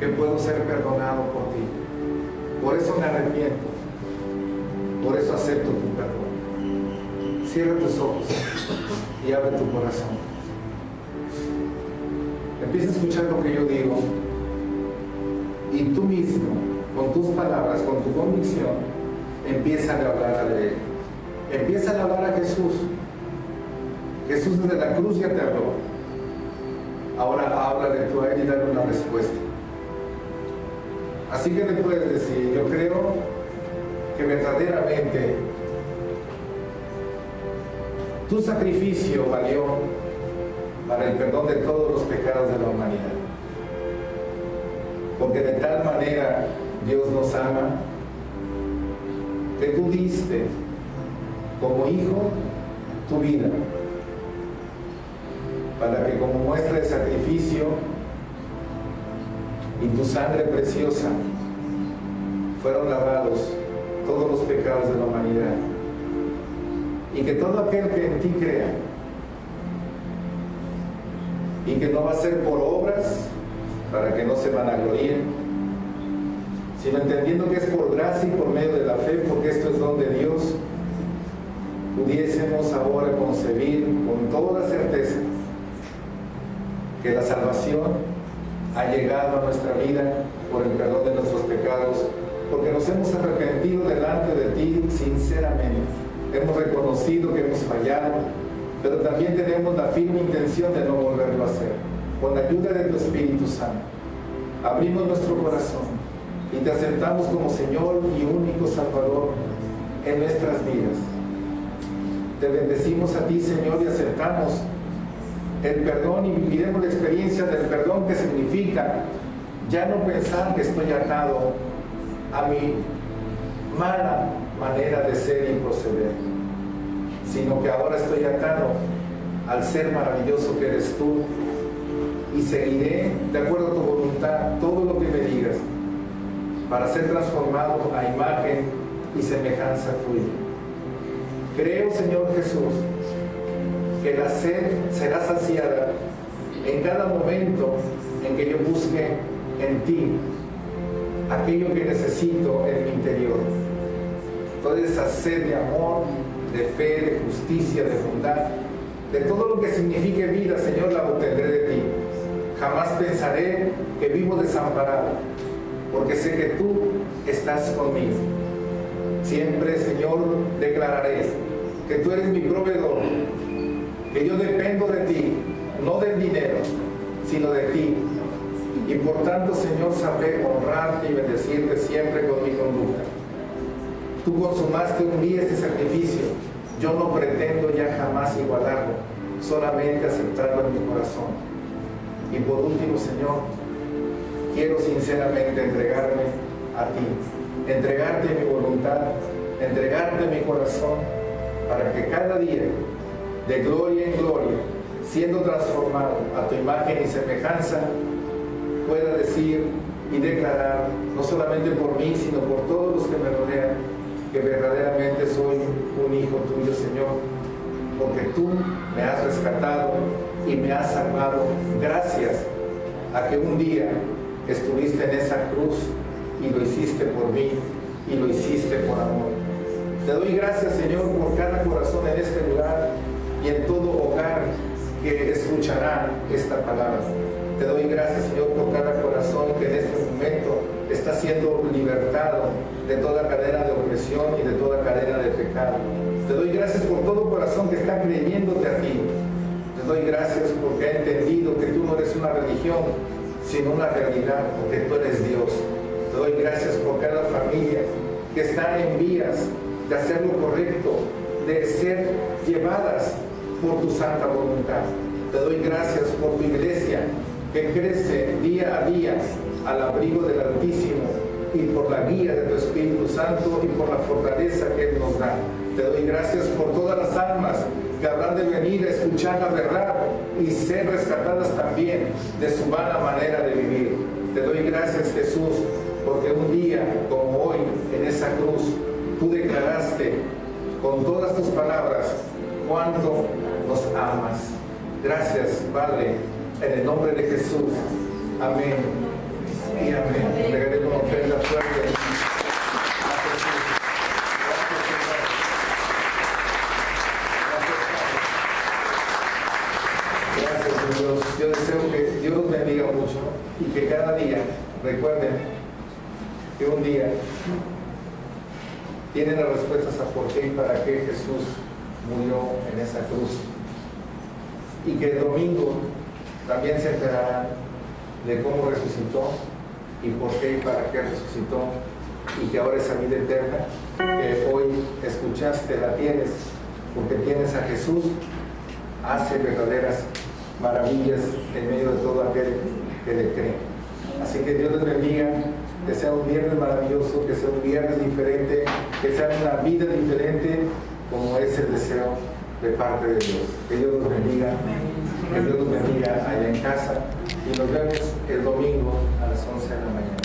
que puedo ser perdonado por ti. Por eso me arrepiento. Por eso acepto tu perdón. Cierra tus ojos y abre tu corazón. Empieza a escuchar lo que yo digo y tú mismo, con tus palabras, con tu convicción, empieza a hablar a Él. Empieza a hablar a Jesús. Jesús desde la cruz ya te habló. Ahora háblale tú a Él y dale una respuesta. Así que le puedes decir: yo creo que verdaderamente tu sacrificio valió para el perdón de todos los pecados de la humanidad. Porque de tal manera Dios nos ama que tú diste como hijo tu vida, para que como muestra de sacrificio y tu sangre preciosa fueron lavados todos los pecados de la humanidad, y que todo aquel que en ti crea, y que no va a ser por obras para que no se vanagloríen, sino entendiendo que es por gracia y por medio de la fe, porque esto es don de Dios, pudiésemos ahora concebir con toda certeza que la salvación ha llegado a nuestra vida por el perdón de nuestros pecados, porque nos hemos arrepentido delante de ti sinceramente. Hemos reconocido que hemos fallado, pero también tenemos la firme intención de no volverlo a hacer. Con la ayuda de tu Espíritu Santo, abrimos nuestro corazón y te aceptamos como Señor y único Salvador en nuestras vidas. Te bendecimos a ti, Señor, y aceptamos el perdón y viviremos la experiencia del perdón, que significa ya no pensar que estoy atado a mi mala manera de ser y proceder, sino que ahora estoy atado al ser maravilloso que eres tú, y seguiré de acuerdo a tu voluntad todo lo que me digas para ser transformado a imagen y semejanza tuya. Creo, Señor Jesús, que la sed será saciada en cada momento en que yo busque en ti aquello que necesito en mi interior. Toda esa sed de amor, de fe, de justicia, de bondad, de todo lo que signifique vida, Señor, la obtendré de ti. Jamás pensaré que vivo desamparado, porque sé que tú estás conmigo. Siempre, Señor, declararé que tú eres mi proveedor, que yo dependo de ti, no del dinero, sino de ti. Y por tanto, Señor, sabré honrarte y bendecirte siempre con mi conducta. Tú consumaste un día este sacrificio. Yo no pretendo ya jamás igualarlo, solamente aceptarlo en mi corazón. Y por último, Señor, quiero sinceramente entregarme a ti, entregarte mi voluntad, entregarte mi corazón, para que cada día, de gloria en gloria, siendo transformado a tu imagen y semejanza, pueda decir y declarar, no solamente por mí, sino por todos los que me rodean, que verdaderamente soy un hijo tuyo, Señor, porque tú me has rescatado y me has salvado gracias a que un día estuviste en esa cruz y lo hiciste por mí y lo hiciste por amor. Te doy gracias, Señor, por cada corazón en este lugar y en todo hogar que escuchará esta palabra. Te doy gracias, Señor, por cada corazón que en este momento está siendo libertado de toda cadena de opresión y de toda cadena de pecado. Te doy gracias por todo corazón que está creyéndote a ti. Te doy gracias porque he entendido que tú no eres una religión, sino una realidad, porque tú eres Dios. Te doy gracias por cada familia que está en vías de hacer lo correcto, de ser llevadas por tu santa voluntad. Te doy gracias por tu iglesia que crece día a día al abrigo del Altísimo y por la guía de tu Espíritu Santo y por la fortaleza que Él nos da. Te doy gracias por todas las almas que habrán de venir a escuchar la verdad y ser rescatadas también de su mala manera de vivir. Te doy gracias, Jesús, porque un día como hoy en esa cruz tú declaraste con todas tus palabras cuánto nos amas. Gracias, Padre, en el nombre de Jesús. Amén y amén. Regalemos una ofrenda fuerte. Gracias, Dios. Yo deseo que Dios los bendiga mucho y que cada día recuerden que un día tienen las respuestas a por qué y para qué Jesús murió en esa cruz. Y que el domingo también se enterarán de cómo resucitó y por qué y para qué resucitó, y que ahora esa vida eterna que hoy escuchaste la tienes, porque tienes a Jesús, hace verdaderas maravillas en medio de todo aquel que le cree. Así que Dios les bendiga, que sea un viernes maravilloso, que sea un viernes diferente, que sea una vida diferente, como es el deseo de parte de Dios. Que Dios los bendiga, que Dios los bendiga allá en casa, y nos vemos el domingo a las 11 de la mañana.